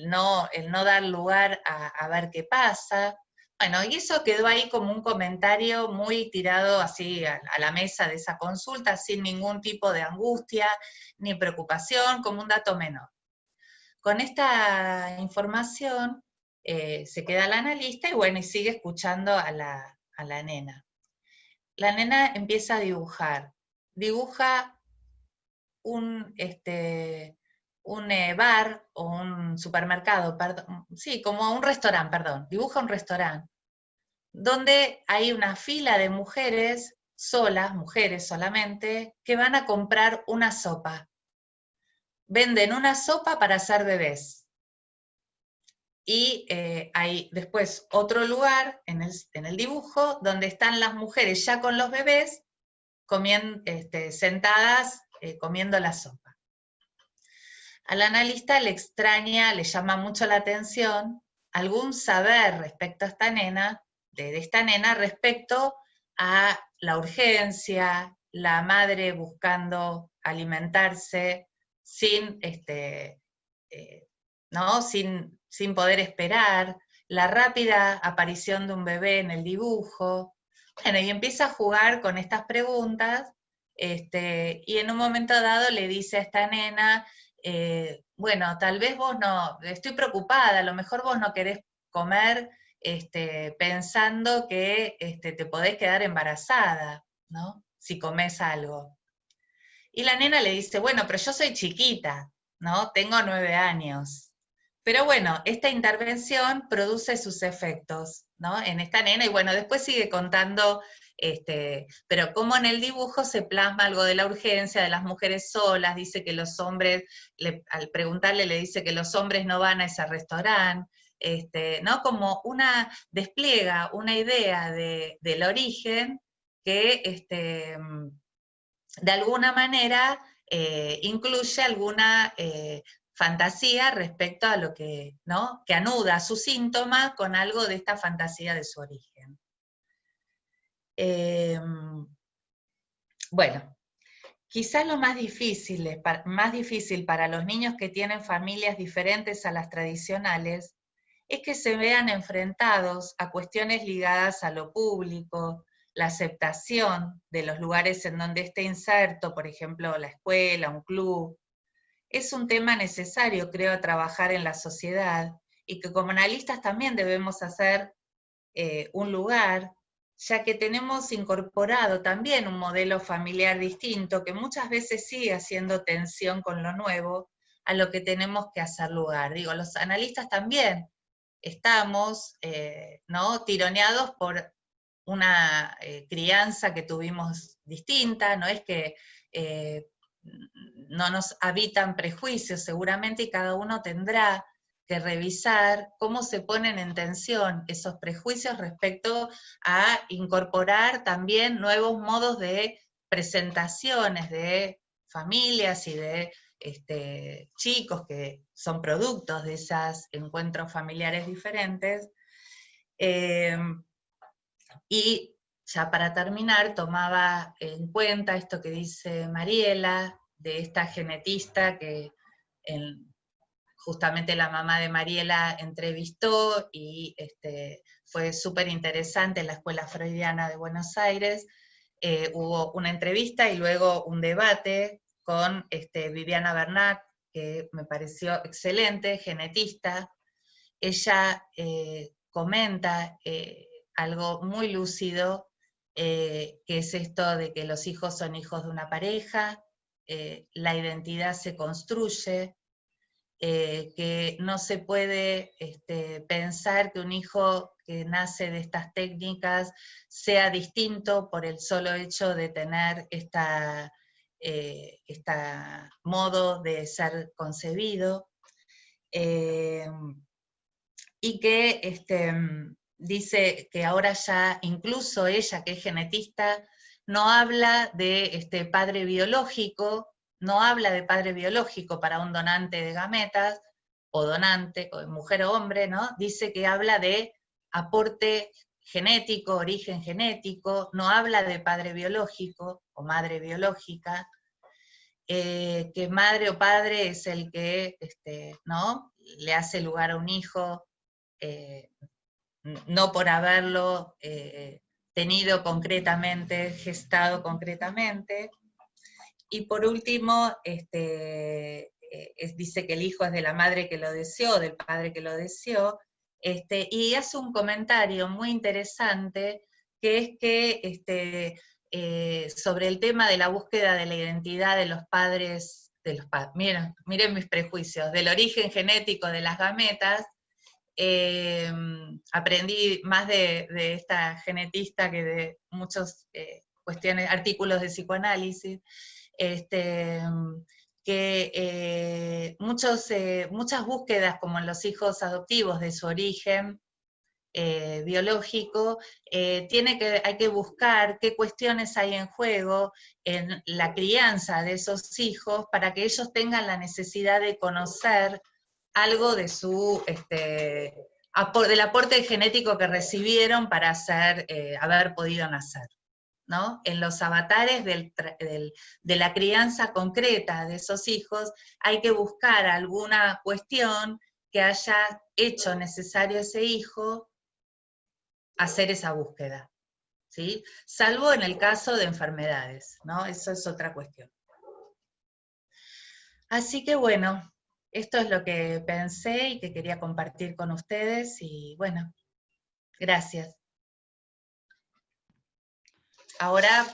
B: no dar lugar a ver qué pasa. Bueno, y eso quedó ahí como un comentario muy tirado así a la mesa de esa consulta, sin ningún tipo de angustia ni preocupación, como un dato menor. Con esta información se queda la analista y bueno, y sigue escuchando a la nena. La nena empieza a dibujar. Dibuja un bar o un supermercado, como un restaurante, dibuja un restaurante, donde hay una fila de mujeres solas, mujeres solamente, que van a comprar una sopa. Venden una sopa para hacer bebés. Y hay después otro lugar en el dibujo donde están las mujeres ya con los bebés sentadas comiendo la sopa. Al analista le extraña, le llama mucho la atención algún saber respecto a esta nena, de esta nena respecto a la urgencia, la madre buscando alimentarse sin poder esperar, la rápida aparición de un bebé en el dibujo. Bueno, y empieza a jugar con estas preguntas, y en un momento dado le dice a esta nena, bueno, tal vez vos no, estoy preocupada, a lo mejor vos no querés comer pensando que te podés quedar embarazada, ¿no? Si comés algo. Y la nena le dice, bueno, pero yo soy chiquita, ¿no? Tengo 9 años. Pero bueno, esta intervención produce sus efectos, ¿no? En esta nena, y bueno, después sigue contando, pero como en el dibujo se plasma algo de la urgencia de las mujeres solas, dice que los hombres, al preguntarle le dice que los hombres no van a ese restaurante, ¿no? Como despliega una idea del origen que de alguna manera incluye alguna fantasía respecto a lo que, ¿no? Que anuda su síntoma con algo de esta fantasía de su origen. Bueno, quizás lo más difícil para los niños que tienen familias diferentes a las tradicionales es que se vean enfrentados a cuestiones ligadas a lo público, la aceptación de los lugares en donde esté inserto, por ejemplo, la escuela, un club. Es un tema necesario, creo, trabajar en la sociedad, y que como analistas también debemos hacer un lugar, ya que tenemos incorporado también un modelo familiar distinto, que muchas veces sigue haciendo tensión con lo nuevo, a lo que tenemos que hacer lugar. Digo, los analistas también estamos, ¿no? Tironeados por una crianza que tuvimos distinta, no es que no nos habitan prejuicios seguramente, y cada uno tendrá que revisar cómo se ponen en tensión esos prejuicios respecto a incorporar también nuevos modos de presentaciones de familias y de chicos que son productos de esos encuentros familiares diferentes. Y ya para terminar, tomaba en cuenta esto que dice Mariela, de esta genetista que justamente la mamá de Mariela entrevistó, y fue súper interesante en la Escuela Freudiana de Buenos Aires. Hubo una entrevista y luego un debate con Viviana Bernat, que me pareció excelente, genetista. Ella comenta algo muy lúcido, que es esto de que los hijos son hijos de una pareja, la identidad se construye, que no se puede pensar que un hijo que nace de estas técnicas sea distinto por el solo hecho de tener este modo de ser concebido, y que dice que ahora ya incluso ella, que es genetista, no habla de padre biológico, no habla de padre biológico para un donante de gametas, o donante, o mujer o hombre, ¿no? Dice que habla de aporte genético, origen genético, no habla de padre biológico o madre biológica, que madre o padre es el que ¿no? Le hace lugar a un hijo, no por haberlo tenido concretamente, gestado concretamente. Y por último, dice que el hijo es de la madre que lo deseó, del padre que lo deseó, y hace un comentario muy interesante, que es que sobre el tema de la búsqueda de la identidad de los padres, miren mis prejuicios, del origen genético de las gametas. Aprendí más de esta genetista que de muchos artículos de psicoanálisis, que muchas búsquedas, como en los hijos adoptivos, de su origen biológico, hay que buscar qué cuestiones hay en juego en la crianza de esos hijos, para que ellos tengan la necesidad de conocer algo de del aporte genético que recibieron para haber podido nacer, ¿no? En los avatares de la crianza concreta de esos hijos hay que buscar alguna cuestión que haya hecho necesario a ese hijo hacer esa búsqueda, ¿sí? Salvo en el caso de enfermedades, ¿no? Eso es otra cuestión. Así que bueno, esto es lo que pensé y que quería compartir con ustedes, y bueno, gracias. Ahora,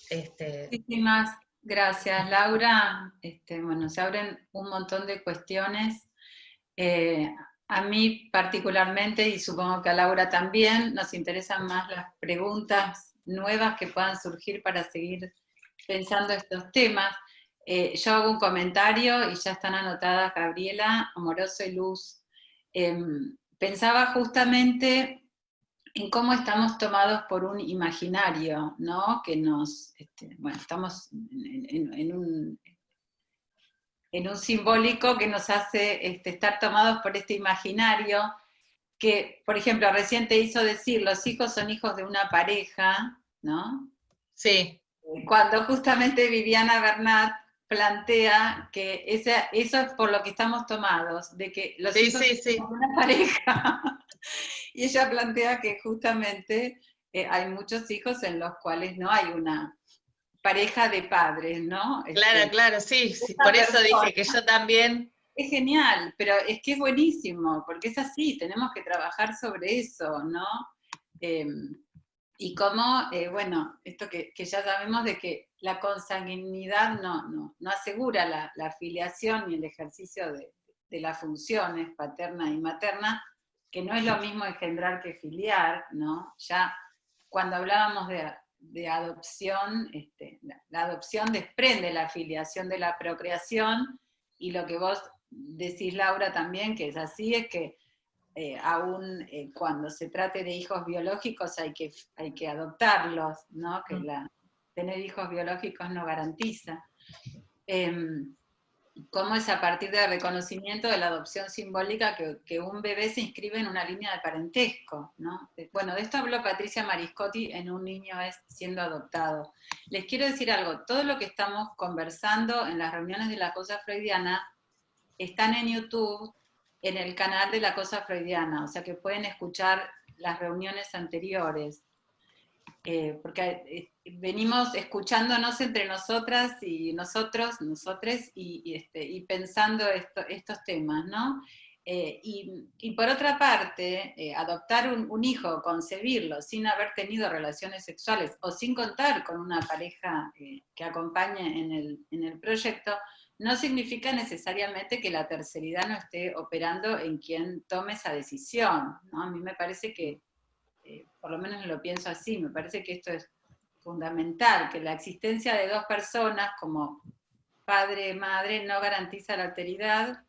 A: Muchísimas gracias, Laura. Bueno, se abren un montón de cuestiones. A mí particularmente, y supongo que a Laura también, nos interesan más las preguntas nuevas que puedan surgir para seguir pensando estos temas. Yo hago un comentario, y ya están anotadas Gabriela, Amoroso y Luz, pensaba justamente en cómo estamos tomados por un imaginario, ¿no? Que nos, bueno, estamos en un simbólico que nos hace estar tomados por este imaginario, que, por ejemplo, recién te hizo decir, los hijos son hijos de una pareja, ¿no?
B: Sí.
A: Cuando justamente Viviana Bernat plantea que eso es por lo que estamos tomados, de que los
B: Sí,
A: hijos
B: sí,
A: son
B: sí.
A: como una pareja. Y ella plantea que justamente hay muchos hijos en los cuales no hay una pareja de padres, ¿no?
B: Claro, claro, sí, sí.
A: Esta
B: Por eso
A: persona
B: dije que yo también.
A: es genial, pero es que es buenísimo, porque es así, tenemos que trabajar sobre eso, ¿no? Eh, y cómo, bueno, esto que ya sabemos de que la consanguinidad no asegura la afiliación y el ejercicio de las funciones paterna y materna, que no es lo mismo engendrar que filiar, ¿no? Ya cuando hablábamos de adopción, la adopción desprende la filiación de la procreación, y lo que vos decís, Laura, también, que es así, es que aún cuando se trate de hijos biológicos hay que adoptarlos, ¿no? Que tener hijos biológicos no garantiza. Cómo es a partir del reconocimiento de la adopción simbólica que un bebé se inscribe en una línea de parentesco, ¿no? Bueno, de esto habló Patricia Mariscotti en Un niño es siendo adoptado. Les quiero decir algo, todo lo que estamos conversando en las reuniones de la cosa freudiana están en YouTube, en el canal de la cosa freudiana, o sea que pueden escuchar las reuniones anteriores, porque venimos escuchándonos entre nosotras y nosotros, nosotres, y pensando estos temas, ¿no? Y por otra parte, adoptar un hijo, concebirlo sin haber tenido relaciones sexuales o sin contar con una pareja que acompañe en el proyecto, no significa necesariamente que la terceridad no esté operando en quien tome esa decisión, ¿no? A mí me parece que, por lo menos lo pienso así, me parece que esto es fundamental, que la existencia de dos personas como padre y madre no garantiza la alteridad,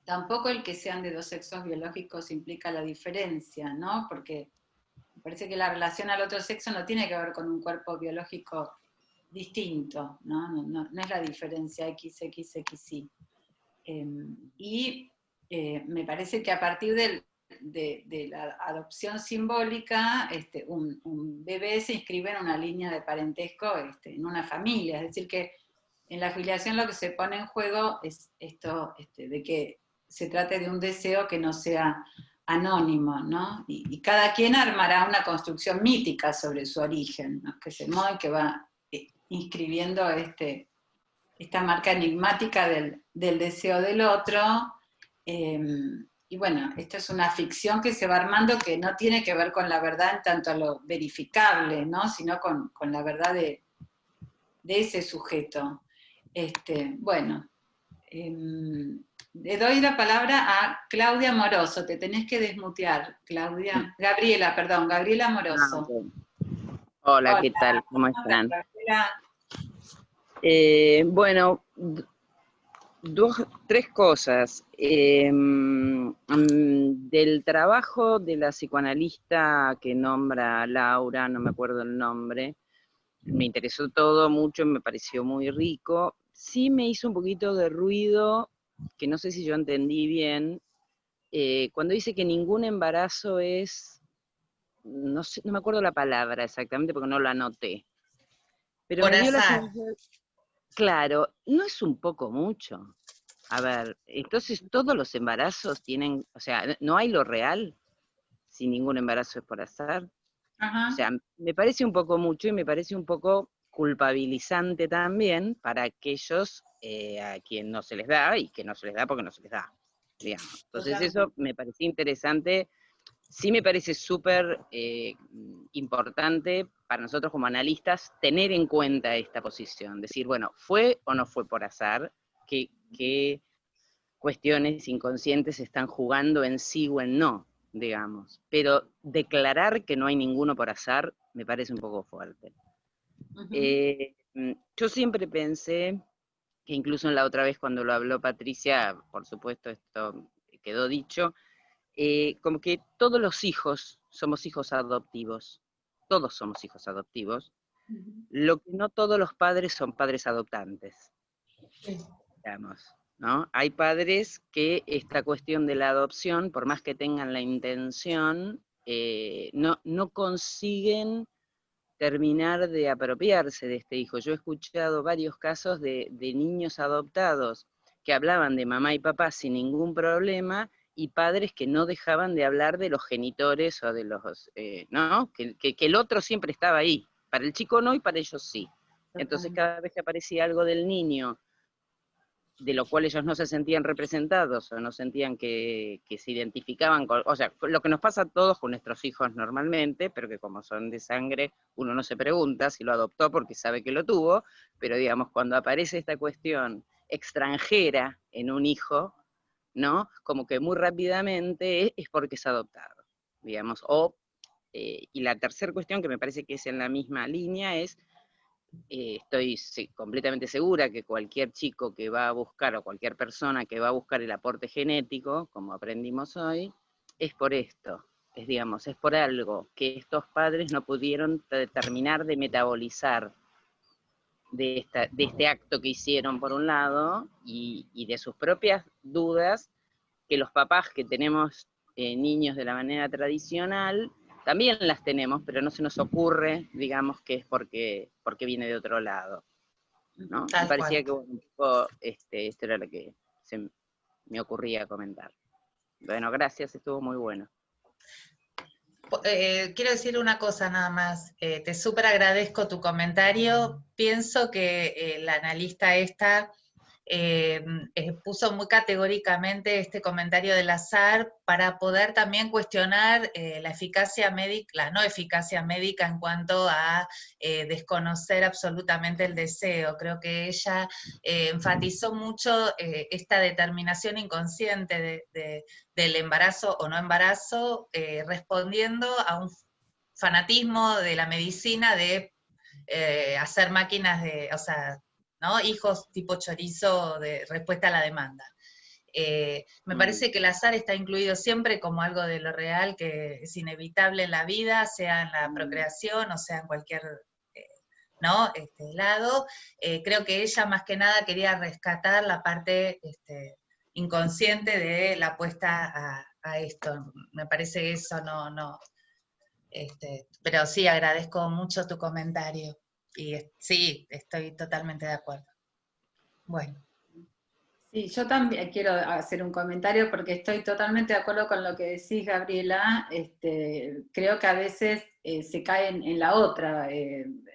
A: tampoco el que sean de dos sexos biológicos implica la diferencia, ¿no? Porque me parece que la relación al otro sexo no tiene que ver con un cuerpo biológico distinto, ¿no? No es la diferencia XXXY. Y me parece que a partir de la adopción simbólica, un bebé se inscribe en una línea de parentesco, en una familia, es decir que en la afiliación lo que se pone en juego es esto, de que se trate de un deseo que no sea anónimo, ¿no? Y cada quien armará una construcción mítica sobre su origen, ¿no? Que es el modo en que va inscribiendo esta marca enigmática del deseo del otro. Y bueno, esta es una ficción que se va armando que no tiene que ver con la verdad en tanto a lo verificable, ¿no? Sino con la verdad de ese sujeto. Bueno, le doy la palabra a Claudia Moroso. Te tenés que desmutear, Claudia. Gabriela, perdón, Gabriela Moroso.
D: Okay. Hola,
A: Hola,
D: ¿qué tal? ¿Cómo están?
A: Gabriela.
D: Bueno, tres cosas. Del trabajo de la psicoanalista que nombra Laura, no me acuerdo el nombre, me interesó todo mucho, me pareció muy rico. Sí me hizo un poquito de ruido, que no sé si yo entendí bien, cuando dice que ningún embarazo es, no sé, no me acuerdo la palabra exactamente porque no la anoté. Pero
B: Por
D: me dio la
B: azar.
D: sensación, claro, ¿no es un poco mucho? A ver, entonces todos los embarazos tienen, o sea, no hay lo real si ningún embarazo es por azar.
A: Ajá.
D: O sea, me parece un poco mucho y me parece un poco culpabilizante también para aquellos a quien no se les da y que no se les da porque no se les da, digamos. Entonces eso me parecía interesante. Sí me parece súper importante para nosotros como analistas tener en cuenta esta posición, decir, bueno, ¿fue o no fue por azar? ¿Qué cuestiones inconscientes están jugando en sí o en no, digamos? Pero declarar que no hay ninguno por azar me parece un poco fuerte. Yo siempre pensé, que incluso en la otra vez cuando lo habló Patricia, por supuesto esto quedó dicho, como que todos los hijos somos hijos adoptivos, todos somos hijos adoptivos, lo que no todos los padres son padres adoptantes, digamos, ¿no? Hay padres que esta cuestión de la adopción, por más que tengan la intención, no consiguen terminar de apropiarse de este hijo. Yo he escuchado varios casos de niños adoptados que hablaban de mamá y papá sin ningún problema, y padres que no dejaban de hablar de los genitores o de los, ¿no? Que el otro siempre estaba ahí. Para el chico no y para ellos sí. Entonces cada vez que aparecía algo del niño, de lo cual ellos no se sentían representados o no sentían que se identificaban con, o sea, lo que nos pasa a todos con nuestros hijos normalmente, pero que como son de sangre, uno no se pregunta si lo adoptó porque sabe que lo tuvo, pero digamos, cuando aparece esta cuestión extranjera en un hijo, ¿no? Como que muy rápidamente es porque es adoptado, digamos. Y la tercera cuestión, que me parece que es en la misma línea, es estoy completamente segura que cualquier chico que va a buscar, o cualquier persona que va a buscar el aporte genético, como aprendimos hoy, es por esto, digamos, es por algo que estos padres no pudieron terminar de metabolizar de este acto que hicieron por un lado, y de sus propias dudas, que los papás que tenemos niños de la manera tradicional, también las tenemos, pero no se nos ocurre, digamos, que es porque viene de otro lado, ¿no? Me parecía que un poco esto era lo que me ocurría comentar. Bueno, gracias, estuvo muy bueno.
B: Quiero decir una cosa nada más, te súper agradezco tu comentario, pienso que la analista esta puso muy categóricamente este comentario del azar para poder también cuestionar la eficacia médica, la no eficacia médica en cuanto a desconocer absolutamente el deseo. Creo que ella enfatizó mucho esta determinación inconsciente del embarazo o no embarazo, respondiendo a un fanatismo de la medicina de hacer máquinas de, o sea, ¿no? Hijos tipo chorizo de respuesta a la demanda. Me parece que el azar está incluido siempre como algo de lo real, que es inevitable en la vida, sea en la procreación o sea en cualquier ¿no? Lado. Creo que ella más que nada quería rescatar la parte inconsciente de la apuesta a esto. Me parece que eso no. Pero sí, agradezco mucho tu comentario. Y sí, estoy totalmente de acuerdo. Bueno.
A: Sí, yo también quiero hacer un comentario porque estoy totalmente de acuerdo con lo que decís, Gabriela. Creo que a veces se cae en la otra, en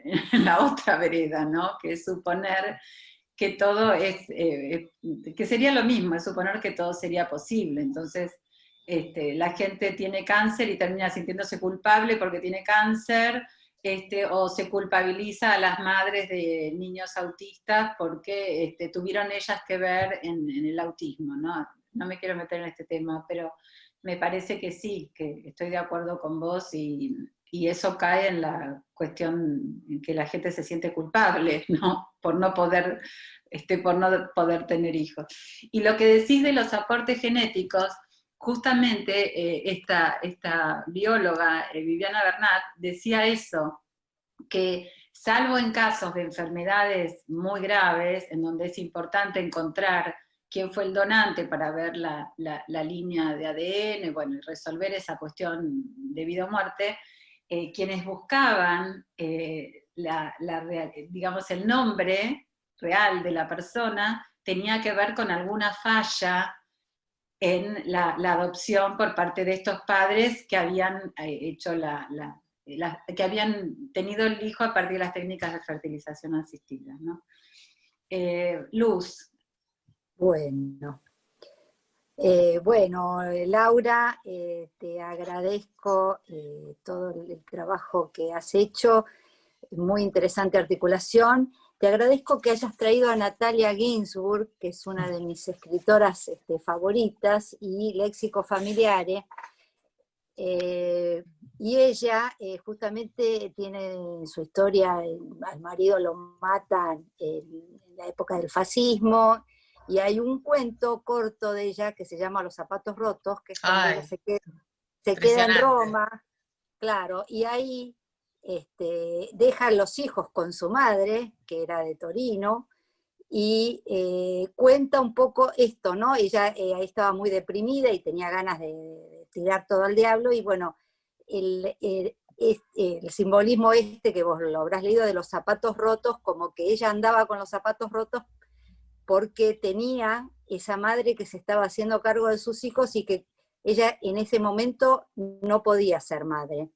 A: la otra vereda, ¿no? Que es suponer que todo que sería lo mismo, es suponer que todo sería posible. Entonces, la gente tiene cáncer y termina sintiéndose culpable porque tiene cáncer, o se culpabiliza a las madres de niños autistas porque tuvieron ellas que ver en el autismo, ¿no? No me quiero meter en este tema, pero me parece que sí, que estoy de acuerdo con vos y eso cae en la cuestión en que la gente se siente culpable, ¿no? Por no poder tener hijos. Y lo que decís de los aportes genéticos, justamente esta bióloga, Viviana Bernat, decía eso, que salvo en casos de enfermedades muy graves, en donde es importante encontrar quién fue el donante para ver la línea de ADN, bueno, y resolver esa cuestión de vida o muerte, quienes buscaban digamos, el nombre real de la persona tenía que ver con alguna falla en la adopción por parte de estos padres que habían hecho que habían tenido el hijo a partir de las técnicas de fertilización asistida, ¿no? Luz.
C: Bueno, Laura, te agradezco todo el trabajo que has hecho, muy interesante articulación. Te agradezco que hayas traído a Natalia Ginsburg, que es una de mis escritoras favoritas, y Léxico Familiare. Y ella justamente tiene su historia, al marido lo matan en la época del fascismo, Y hay un cuento corto de ella que se llama Los zapatos rotos, que es cuando ella se queda en Roma, claro, y ahí deja los hijos con su madre, que era de Torino, y cuenta un poco esto, ¿no? Ella ahí estaba muy deprimida y tenía ganas de tirar todo al diablo, y bueno, el simbolismo que vos lo habrás leído de los zapatos rotos, como que ella andaba con los zapatos rotos porque tenía esa madre que se estaba haciendo cargo de sus hijos y que ella en ese momento no podía ser madre.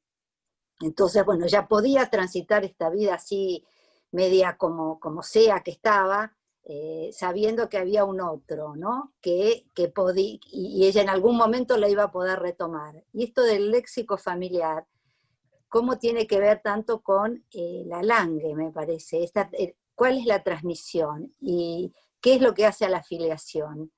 C: Entonces, bueno, ella podía transitar esta vida así, media como sea que estaba, sabiendo que había un otro, ¿no? Que podía, y ella en algún momento la iba a poder retomar. Y esto del léxico familiar, ¿cómo tiene que ver tanto con la Lange, me parece? ¿Cuál es la transmisión? ¿Y qué es lo que hace a la filiación?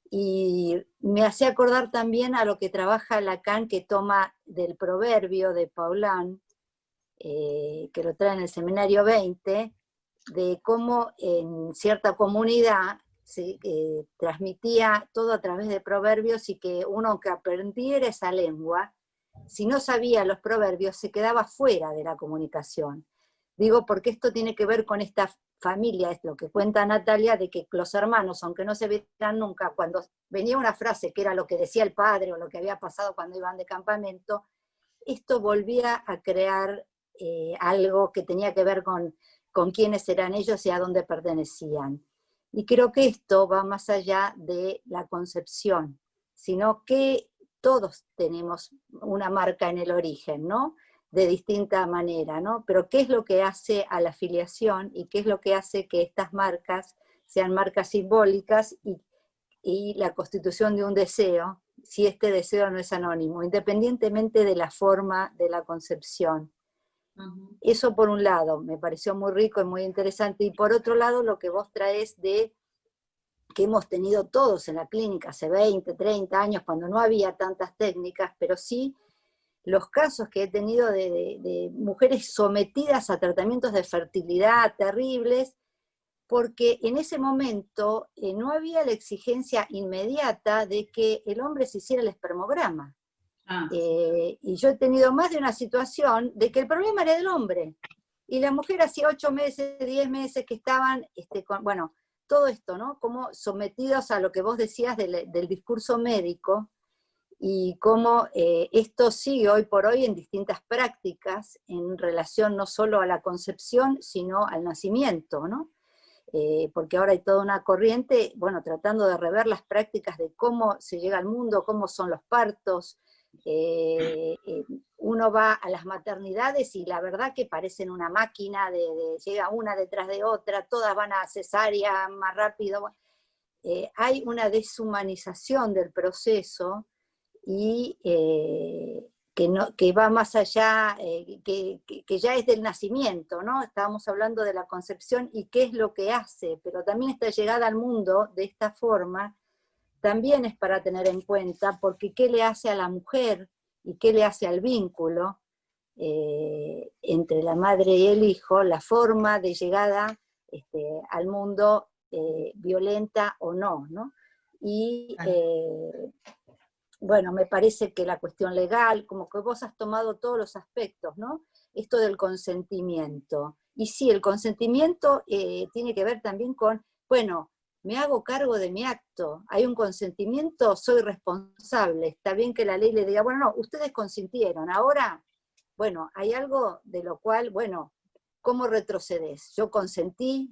C: Y me hace acordar también a lo que trabaja Lacan, que toma del proverbio de Paulin, que lo trae en el seminario 20, de cómo en cierta comunidad se transmitía todo a través de proverbios, y que uno que aprendiera esa lengua, si no sabía los proverbios, se quedaba fuera de la comunicación. Digo, porque esto tiene que ver con esta familia, es lo que cuenta Natalia, de que los hermanos, aunque no se vieran nunca, cuando venía una frase que era lo que decía el padre o lo que había pasado cuando iban de campamento, esto volvía a crear algo que tenía que ver con quiénes eran ellos y a dónde pertenecían. Y creo que esto va más allá de la concepción, sino que todos tenemos una marca en el origen, ¿no? De distinta manera, ¿no? Pero ¿qué es lo que hace a la filiación y qué es lo que hace que estas marcas sean marcas simbólicas y la constitución de un deseo, si este deseo no es anónimo, independientemente de la forma de la concepción? Uh-huh. Eso por un lado, me pareció muy rico y muy interesante, y por otro lado lo que vos traes de que hemos tenido todos en la clínica hace 20, 30 años, cuando no había tantas técnicas, pero sí los casos que he tenido de mujeres sometidas a tratamientos de fertilidad terribles, porque en ese momento no había la exigencia inmediata de que el hombre se hiciera el espermograma. Y yo he tenido más de una situación de que el problema era del hombre, y la mujer hacía 8 meses, 10 meses que estaban, bueno, todo esto, ¿no? Como sometidos a lo que vos decías del discurso médico, y cómo esto sigue hoy por hoy en distintas prácticas en relación no solo a la concepción, sino al nacimiento, ¿no? Porque ahora hay toda una corriente, bueno, tratando de rever las prácticas de cómo se llega al mundo, cómo son los partos. Uno va a las maternidades y la verdad que parecen una máquina, llega una detrás de otra, todas van a cesárea más rápido. Hay una deshumanización del proceso, y que va más allá, que ya es del nacimiento, ¿no? Estábamos hablando de la concepción y qué es lo que hace, pero también esta llegada al mundo de esta forma también es para tener en cuenta, porque qué le hace a la mujer y qué le hace al vínculo entre la madre y el hijo, la forma de llegada al mundo, violenta o no, ¿no? Y bueno, me parece que la cuestión legal, como que vos has tomado todos los aspectos, ¿no? Esto del consentimiento. Y sí, el consentimiento tiene que ver también con, bueno, me hago cargo de mi acto, hay un consentimiento, soy responsable, está bien que la ley le diga, bueno, no, ustedes consintieron, ahora, bueno, hay algo de lo cual, bueno, ¿cómo retrocedes? Yo consentí,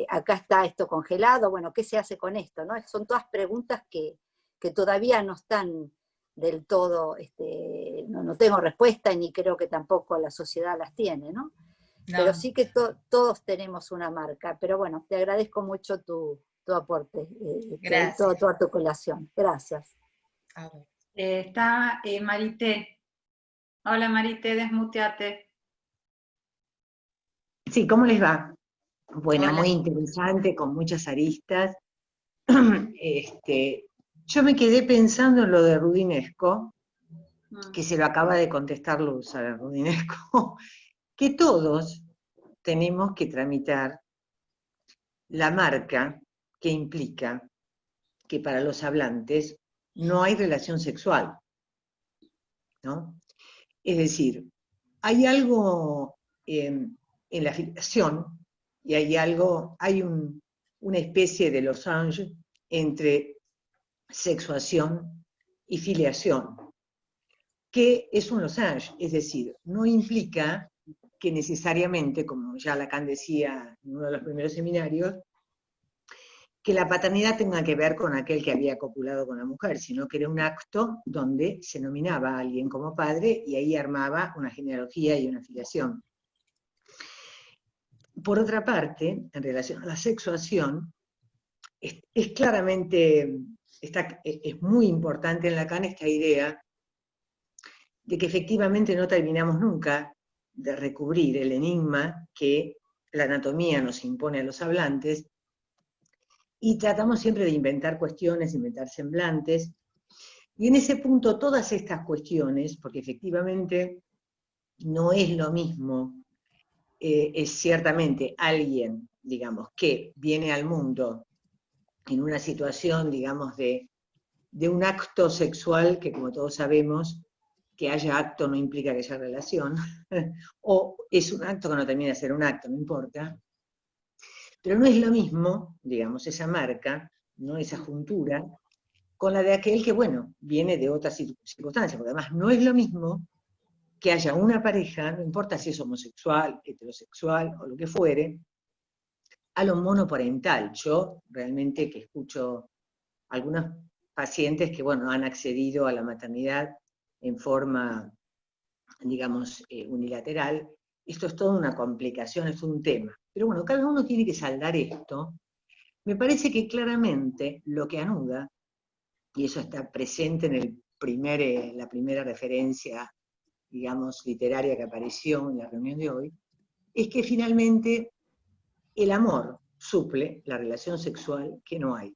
C: acá está esto congelado, bueno, ¿qué se hace con esto? ¿No? Son todas preguntas que todavía no están del todo, no tengo respuesta, y ni creo que tampoco la sociedad las tiene, ¿no? No. Pero sí que todos tenemos una marca. Pero bueno, te agradezco mucho tu aporte, toda tu colación. Gracias.
A: Está Marité. Hola Marité, desmuteate.
E: Sí, ¿cómo les va? Bueno,
B: Hola.
E: Muy interesante, con muchas aristas. Yo me quedé pensando en lo de Rudinesco, que se lo acaba de contestar Luz a Rudinesco, que todos tenemos que tramitar la marca que implica que para los hablantes no hay relación sexual, ¿no? Es decir, hay algo en la filiación, y hay una especie de losange entre sexuación y filiación, que es un losange, es decir, no implica que necesariamente, como ya Lacan decía en uno de los primeros seminarios, que la paternidad tenga que ver con aquel que había copulado con la mujer, sino que era un acto donde se nominaba a alguien como padre y ahí armaba una genealogía y una filiación. Por otra parte, en relación a la sexuación, es claramente, es muy importante en Lacan esta idea de que efectivamente no terminamos nunca de recubrir el enigma que la anatomía nos impone a los hablantes, y tratamos siempre de inventar cuestiones, inventar semblantes, y en ese punto todas estas cuestiones, porque efectivamente no es lo mismo, es ciertamente alguien, digamos, que viene al mundo en una situación, digamos, de un acto sexual, que como todos sabemos, que haya acto no implica que haya relación, o es un acto que no termina de ser un acto, no importa, pero no es lo mismo, digamos, esa marca, ¿no? Esa juntura, con la de aquel que, bueno, viene de otras circunstancias, porque además no es lo mismo que haya una pareja, no importa si es homosexual, heterosexual o lo que fuere, a lo monoparental. Yo realmente que escucho algunos pacientes que, bueno, han accedido a la maternidad en forma, digamos, unilateral, esto es toda una complicación, es un tema. Pero bueno, cada uno tiene que saldar esto. Me parece que claramente lo que anuda, y eso está presente en la primera referencia, digamos, literaria que apareció en la reunión de hoy, es que finalmente el amor suple la relación sexual que no hay.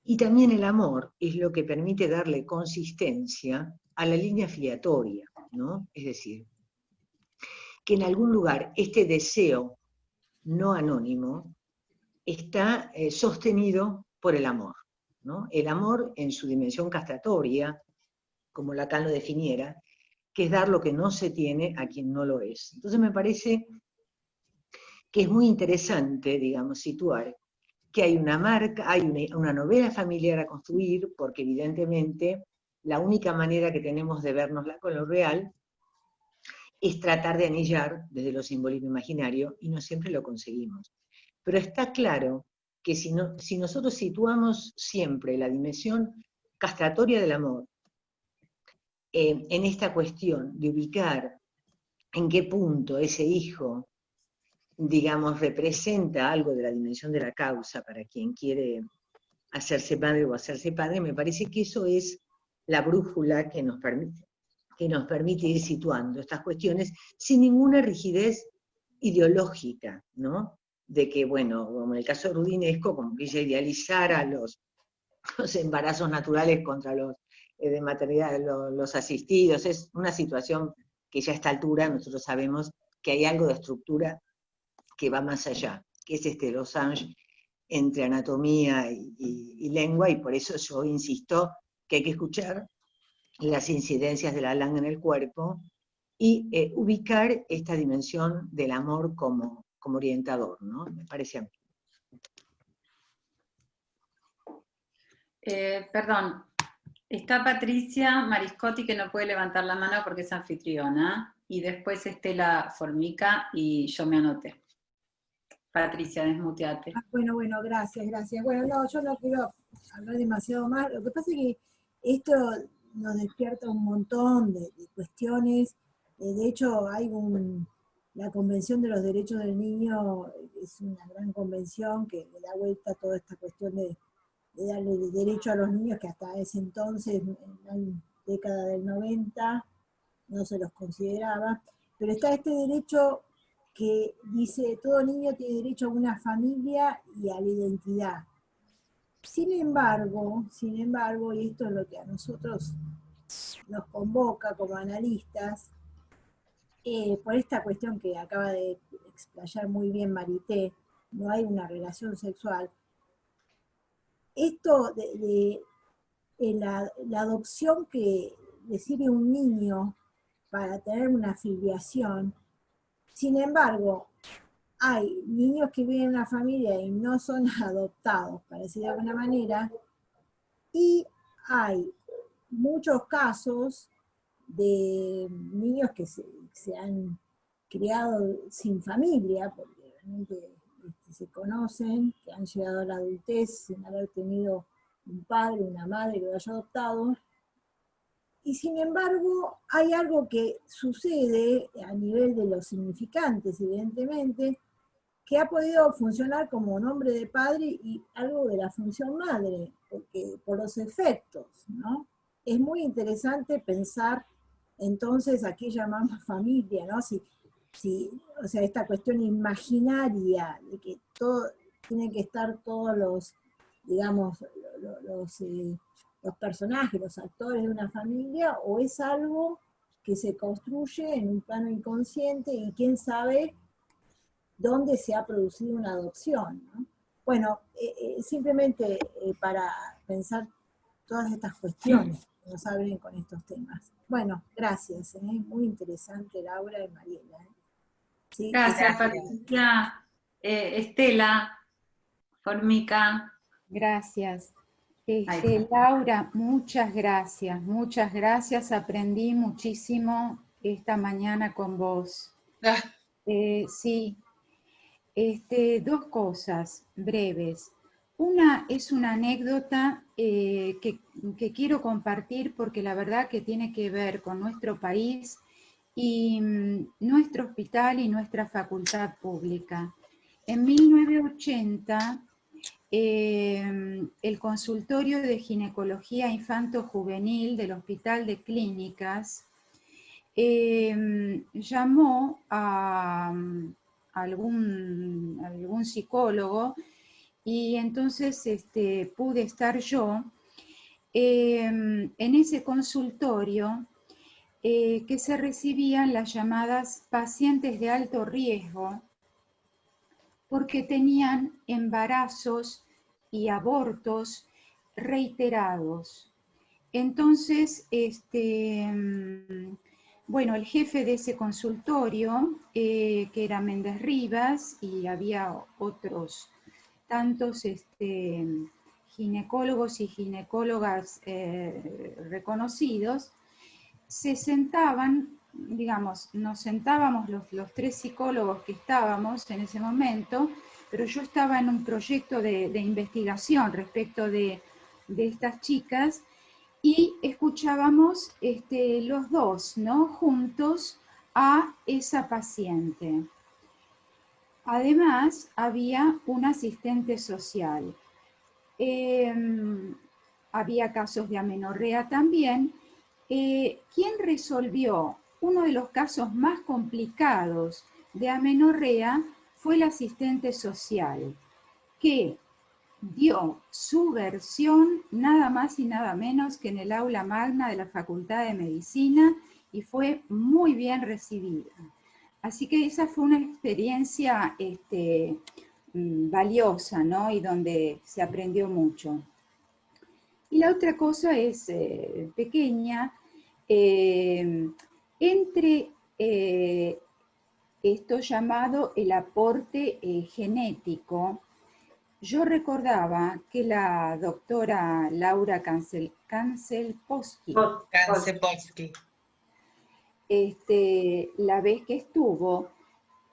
E: Y también el amor es lo que permite darle consistencia a la línea filiatoria, ¿no? Es decir, que en algún lugar este deseo no anónimo está sostenido por el amor, ¿no? El amor en su dimensión castratoria, como Lacan lo definiera, que es dar lo que no se tiene a quien no lo es. Entonces me parece que es muy interesante, digamos, situar que hay una marca, hay una novela familiar a construir, porque evidentemente la única manera que tenemos de vernosla con lo real es tratar de anillar desde lo simbolismo imaginario, y no siempre lo conseguimos. Pero está claro que si nosotros situamos siempre la dimensión castratoria del amor en esta cuestión de ubicar en qué punto ese hijo, digamos, representa algo de la dimensión de la causa para quien quiere hacerse madre o hacerse padre, me parece que eso es la brújula que nos permite ir situando estas cuestiones sin ninguna rigidez ideológica, ¿no? De que, bueno, como en el caso de Rudinesco, como que ella idealizara los embarazos naturales contra los de maternidad, los asistidos, es una situación que ya a esta altura nosotros sabemos que hay algo de estructura que va más allá, que es este losange entre anatomía y lengua, y por eso yo insisto que hay que escuchar las incidencias de la lengua en el cuerpo y ubicar esta dimensión del amor como orientador, ¿no? Me parece a mí.
A: Perdón, está Patricia Mariscotti, que no puede levantar la mano porque es anfitriona, y después Estela Formica, y yo me anoté. Patricia, desmuteate.
F: Bueno, gracias. Bueno, no, yo no quiero hablar demasiado más. Lo que pasa es que esto nos despierta un montón de cuestiones. De hecho, hay la Convención de los Derechos del Niño, es una gran convención que le da vuelta a toda esta cuestión de darle derecho a los niños, que hasta ese entonces, en la década del 90, no se los consideraba. Pero está este derecho que dice, todo niño tiene derecho a una familia y a la identidad. Sin embargo, y esto es lo que a nosotros nos convoca como analistas, por esta cuestión que acaba de explayar muy bien Marité, no hay una relación sexual, esto la adopción que recibe un niño para tener una filiación, sin embargo, hay niños que viven en una familia y no son adoptados, para decir de alguna manera, y hay muchos casos de niños que se han criado sin familia, porque realmente se conocen, que han llegado a la adultez sin haber tenido un padre, una madre que lo haya adoptado. Y sin embargo, hay algo que sucede a nivel de los significantes, evidentemente, que ha podido funcionar como nombre de padre y algo de la función madre, porque por los efectos, ¿no? Es muy interesante pensar entonces a qué llamamos familia, ¿no? O sea, esta cuestión imaginaria de que todo, tienen que estar todos los, digamos, los personajes, los actores de una familia, o es algo que se construye en un plano inconsciente y quién sabe dónde se ha producido una adopción, ¿no? Bueno, simplemente para pensar todas estas cuestiones que nos abren con estos temas. Bueno, gracias, muy interesante Laura y Mariela. Sí,
A: Gracias, Patricia. Estela, Formica.
G: Gracias.
A: Ahí.
G: Laura, muchas gracias, aprendí muchísimo esta mañana con vos. Sí, dos cosas breves. Una es una anécdota que quiero compartir porque la verdad que tiene que ver con nuestro país y nuestro hospital y nuestra facultad pública. En 1980, el consultorio de ginecología infanto-juvenil del Hospital de Clínicas llamó a algún psicólogo y entonces pude estar yo en ese consultorio que se recibían las llamadas pacientes de alto riesgo porque tenían embarazos y abortos reiterados. Entonces, bueno, el jefe de ese consultorio, que era Méndez Rivas, y había otros tantos ginecólogos y ginecólogas reconocidos, se sentaban, digamos, nos sentábamos los tres psicólogos que estábamos en ese momento, pero yo estaba en un proyecto de investigación respecto de estas chicas, y escuchábamos los dos, ¿no?, juntos a esa paciente. Además, había un asistente social. Había casos de amenorrea también. ¿Quién resolvió uno de los casos más complicados de amenorrea? Fue el asistente social, que dio su versión nada más y nada menos que en el aula magna de la Facultad de Medicina y fue muy bien recibida. Así que esa fue una experiencia valiosa, ¿no? Y donde se aprendió mucho. Y la otra cosa es pequeña, entre esto llamado el aporte genético. Yo recordaba que la doctora Laura Cancelpolsky, la vez que estuvo,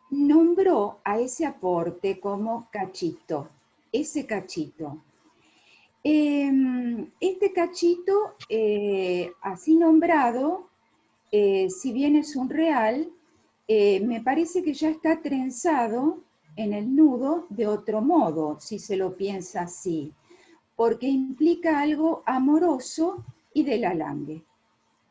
G: nombró a ese aporte como cachito, ese cachito. Este cachito, así nombrado, si bien es un real, me parece que ya está trenzado en el nudo de otro modo, si se lo piensa así, porque implica algo amoroso y del alambre.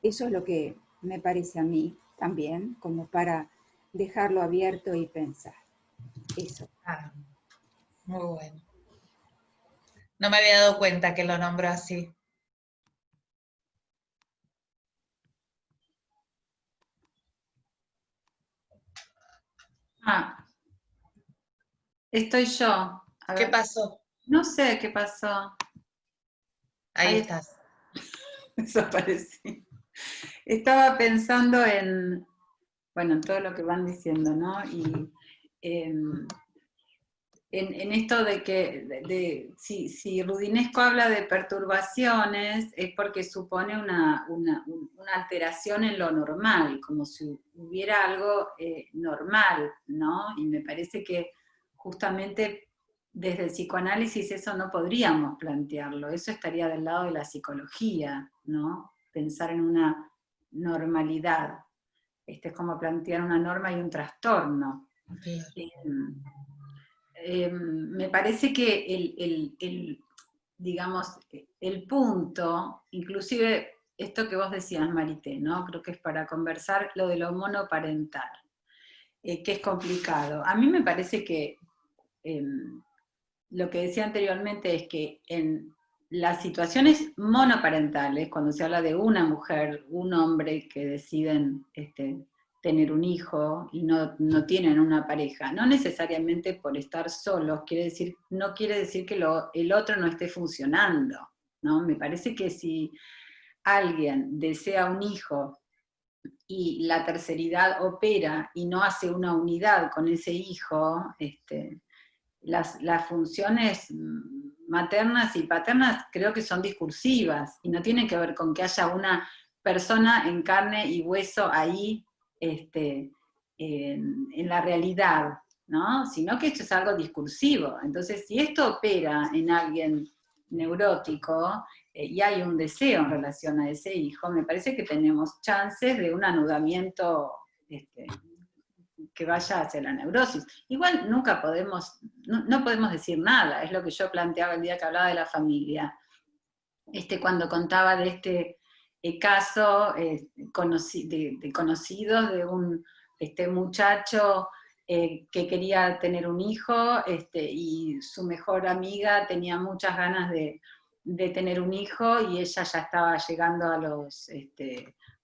G: Eso es lo que me parece a mí también, como para dejarlo abierto y pensar. Eso.
B: Muy bueno. No me había dado cuenta que lo nombró así.
A: Estoy yo.
B: ¿Qué pasó?
A: No sé qué pasó.
B: Ahí estás.
A: Desaparecí. Estaba pensando en, bueno, en todo lo que van diciendo, ¿no? Y en esto de que si Rudinesco habla de perturbaciones es porque supone una alteración en lo normal, como si hubiera algo normal, ¿no? Y me parece que justamente desde el psicoanálisis eso no podríamos plantearlo, eso estaría del lado de la psicología, ¿no? Pensar en una normalidad. Es como plantear una norma y un trastorno. Me parece que digamos, el punto, inclusive esto que vos decías, Marité, ¿no? Creo que es para conversar lo de lo monoparental, que es complicado. A mí me parece que lo que decía anteriormente es que en las situaciones monoparentales, cuando se habla de una mujer, un hombre que deciden tener un hijo y no tienen una pareja, no necesariamente por estar solos, no quiere decir que el otro no esté funcionando, ¿no? Me parece que si alguien desea un hijo y la terceridad opera y no hace una unidad con ese hijo, las funciones maternas y paternas creo que son discursivas y no tienen que ver con que haya una persona en carne y hueso ahí en la realidad, ¿no? Sino que esto es algo discursivo. Entonces, si esto opera en alguien neurótico y hay un deseo en relación a ese hijo, me parece que tenemos chances de un anudamiento que vaya hacia la neurosis. Igual nunca podemos, no podemos decir nada, es lo que yo planteaba el día que hablaba de la familia. Cuando contaba de este caso de conocidos de un muchacho que quería tener un hijo y su mejor amiga tenía muchas ganas de tener un hijo y ella ya estaba llegando a los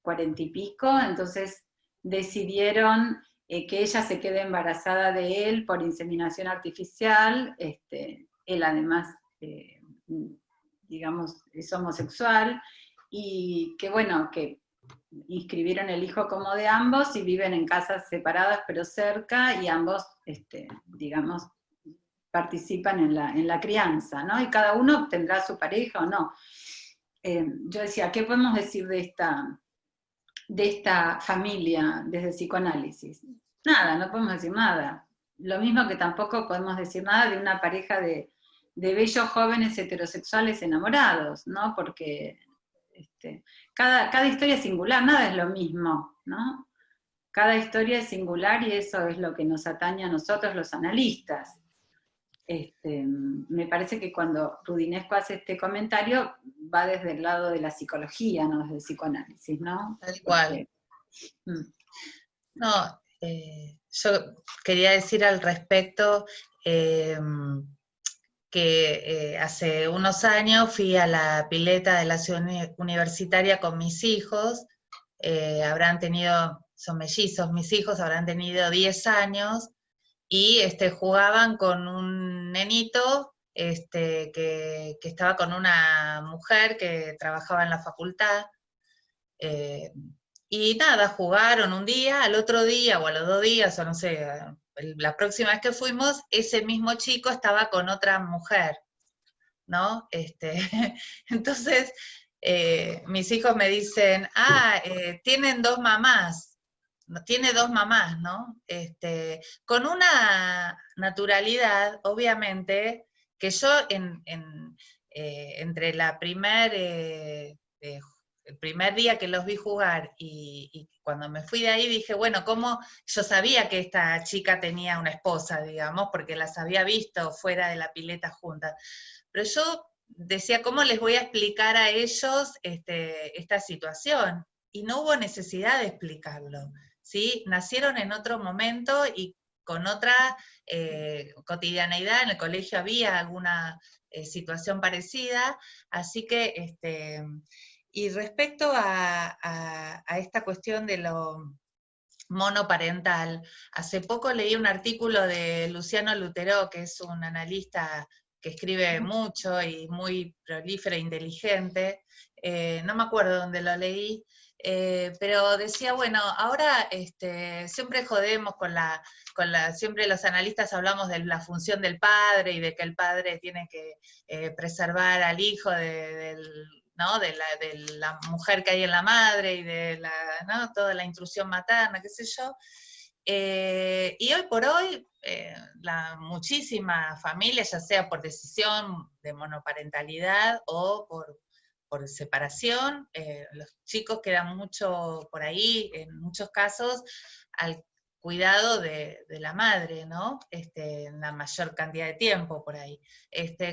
A: 40 y pico, entonces decidieron que ella se quede embarazada de él por inseminación artificial, él además, digamos, es homosexual, y que bueno, que inscribieron el hijo como de ambos y viven en casas separadas pero cerca, y ambos, digamos, participan en la crianza, ¿no? Y cada uno tendrá su pareja o no. Yo decía, ¿qué podemos decir de esta familia desde el psicoanálisis? Nada, no podemos decir nada. Lo mismo que tampoco podemos decir nada de una pareja de bellos jóvenes heterosexuales enamorados, ¿no? Porque cada historia es singular, nada es lo mismo, ¿no? Cada historia es singular y eso es lo que nos atañe a nosotros los analistas. Me parece que cuando Rudinesco hace este comentario va desde el lado de la psicología, no desde el psicoanálisis, ¿no?
B: Tal cual. No, yo quería decir al respecto que hace unos años fui a la pileta de la ciudad universitaria con mis hijos, son mellizos mis hijos, habrán tenido 10 años, y jugaban con un nenito que estaba con una mujer que trabajaba en la facultad, y nada, jugaron un día, al otro día o a los 2 días, o no sé, la próxima vez que fuimos, ese mismo chico estaba con otra mujer, ¿no? Entonces, mis hijos me dicen, tienen 2 mamás, tiene 2 mamás, ¿no? Con una naturalidad, obviamente, que yo entre el primer día que los vi jugar y cuando me fui de ahí dije, bueno, ¿cómo? Yo sabía que esta chica tenía una esposa, digamos, porque las había visto fuera de la pileta juntas, pero yo decía, ¿cómo les voy a explicar a ellos esta situación? Y no hubo necesidad de explicarlo, ¿sí? Nacieron en otro momento y con otra cotidianeidad. En el colegio había alguna situación parecida, así que, y respecto a esta cuestión de lo monoparental, hace poco leí un artículo de Luciano Lutero, que es un analista que escribe mucho y muy prolífera e inteligente. No me acuerdo dónde lo leí, pero decía, bueno, ahora siempre jodemos siempre los analistas hablamos de la función del padre y de que el padre tiene que preservar al hijo ¿no? de la mujer que hay en la madre y de ¿no? toda la intrusión materna, qué sé yo. Y hoy por hoy, muchísimas familias, ya sea por decisión de monoparentalidad o por separación, los chicos quedan mucho por ahí, en muchos casos, al cuidado de la madre, ¿no? En la mayor cantidad de tiempo por ahí.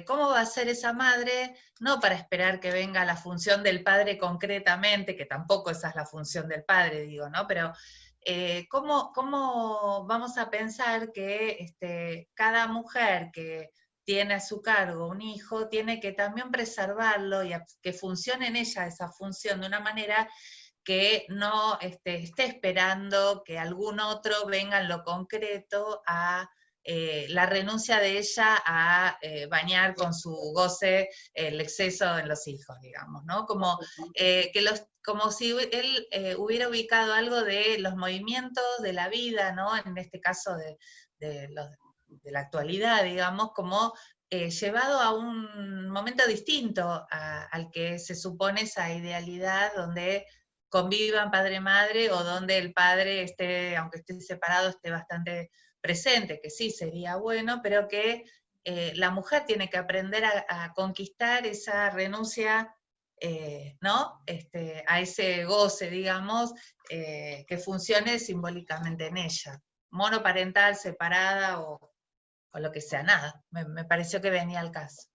B: ¿Cómo va a ser esa madre? No para esperar que venga la función del padre concretamente, que tampoco esa es la función del padre, digo, ¿no? Pero ¿cómo vamos a pensar que cada mujer que tiene a su cargo un hijo tiene que también preservarlo y que funcione en ella esa función de una manera que no esté esperando que algún otro venga en lo concreto a la renuncia de ella a bañar con su goce el exceso en los hijos, digamos, ¿no? Como si él hubiera ubicado algo de los movimientos de la vida, ¿no? En este caso de la actualidad, digamos, como llevado a un momento distinto al que se supone esa idealidad donde convivan padre-madre o donde el padre esté, aunque esté separado, esté bastante presente, que sí sería bueno, pero que la mujer tiene que aprender a conquistar esa renuncia, ¿no? A ese goce, digamos, que funcione simbólicamente en ella. Monoparental, separada o lo que sea, nada. Me pareció que venía al caso.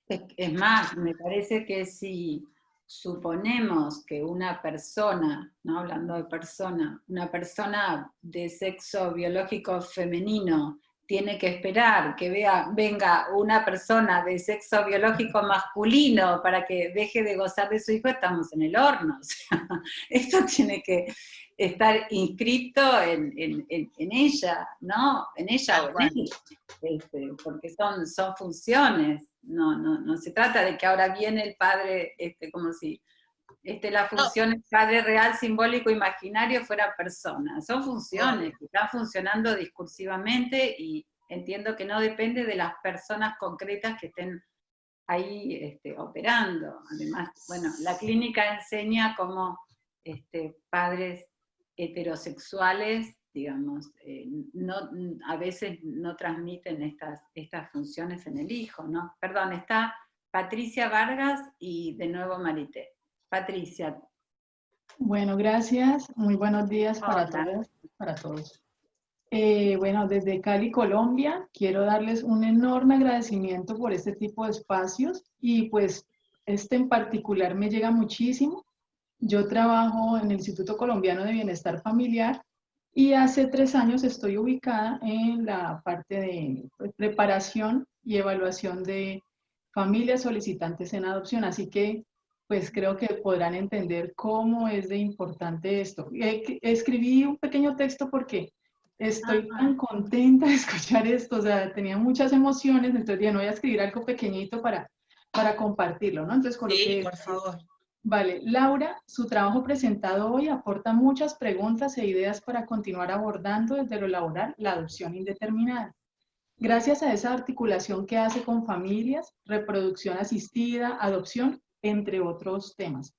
A: Es más, me parece que si suponemos que una persona, ¿no? Hablando de persona, una persona de sexo biológico femenino tiene que esperar que venga una persona de sexo biológico masculino para que deje de gozar de su hijo, estamos en el horno. O sea, esto tiene que estar inscrito en ella, ¿no? En ella o en él, porque son funciones. No se trata de que ahora viene el padre, como si la función del padre real, simbólico, imaginario fuera persona. Son funciones que están funcionando discursivamente y entiendo que no depende de las personas concretas que estén ahí operando. Además, bueno, la clínica enseña cómo padres heterosexuales, digamos, a veces no transmiten estas funciones en el hijo, ¿no? Perdón, está Patricia Vargas y de nuevo Marité. Patricia.
H: Bueno, gracias. Muy buenos días para todos. Bueno, desde Cali, Colombia, quiero darles un enorme agradecimiento por este tipo de espacios y pues en particular me llega muchísimo. Yo trabajo en el Instituto Colombiano de Bienestar Familiar y hace 3 años estoy ubicada en la parte de preparación y evaluación de familias solicitantes en adopción, así que pues creo que podrán entender cómo es de importante esto. Escribí un pequeño texto porque estoy tan contenta de escuchar esto, o sea, tenía muchas emociones, entonces dije, no voy a escribir algo pequeñito para compartirlo, ¿no? Entonces coloqué... Sí, por favor. Vale, Laura, su trabajo presentado hoy aporta muchas preguntas e ideas para continuar abordando desde lo laboral la adopción indeterminada. Gracias a esa articulación que hace con familias, reproducción asistida, adopción, entre otros temas.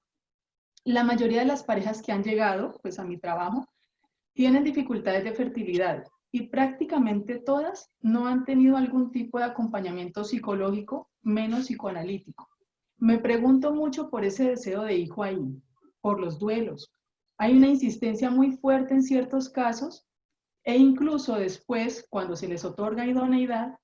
H: La mayoría de las parejas que han llegado, pues a mi trabajo, tienen dificultades de fertilidad y prácticamente todas no han tenido algún tipo de acompañamiento psicológico, menos psicoanalítico. Me pregunto mucho por ese deseo de hijo ahí, por los duelos. Hay una insistencia muy fuerte en ciertos casos e incluso después, cuando se les otorga idoneidad,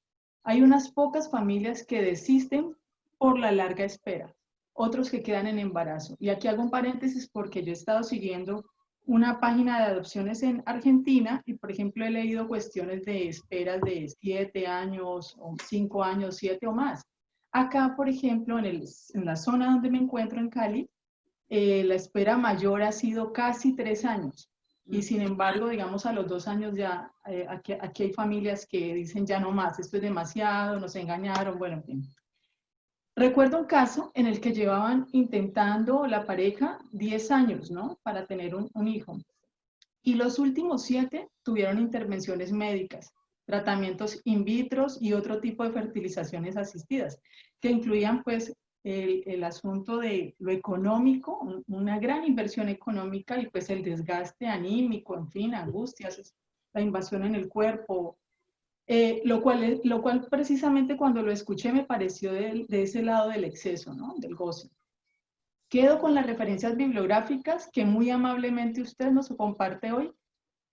H: hay unas pocas familias que desisten por la larga espera, otros que quedan en embarazo. Y aquí hago un paréntesis porque yo he estado siguiendo una página de adopciones en Argentina y, por ejemplo, he leído cuestiones de esperas de 7 años, o 5 años, 7 o más. Acá, por ejemplo, en la zona donde me encuentro, en Cali, la espera mayor ha sido casi 3 años. Y sin embargo, digamos, a los 2 años ya, aquí hay familias que dicen ya no más, esto es demasiado, nos engañaron, bueno, en fin. Recuerdo un caso en el que llevaban intentando la pareja 10 años, ¿no? Para tener un hijo. Y los últimos 7 tuvieron intervenciones médicas, tratamientos in vitro y otro tipo de fertilizaciones asistidas, que incluían pues el asunto de lo económico, una gran inversión económica y pues el desgaste anímico, en fin, angustias, la invasión en el cuerpo, lo cual precisamente cuando lo escuché me pareció de ese lado del exceso, ¿no? Del goce. Quedo con las referencias bibliográficas que muy amablemente usted nos comparte hoy.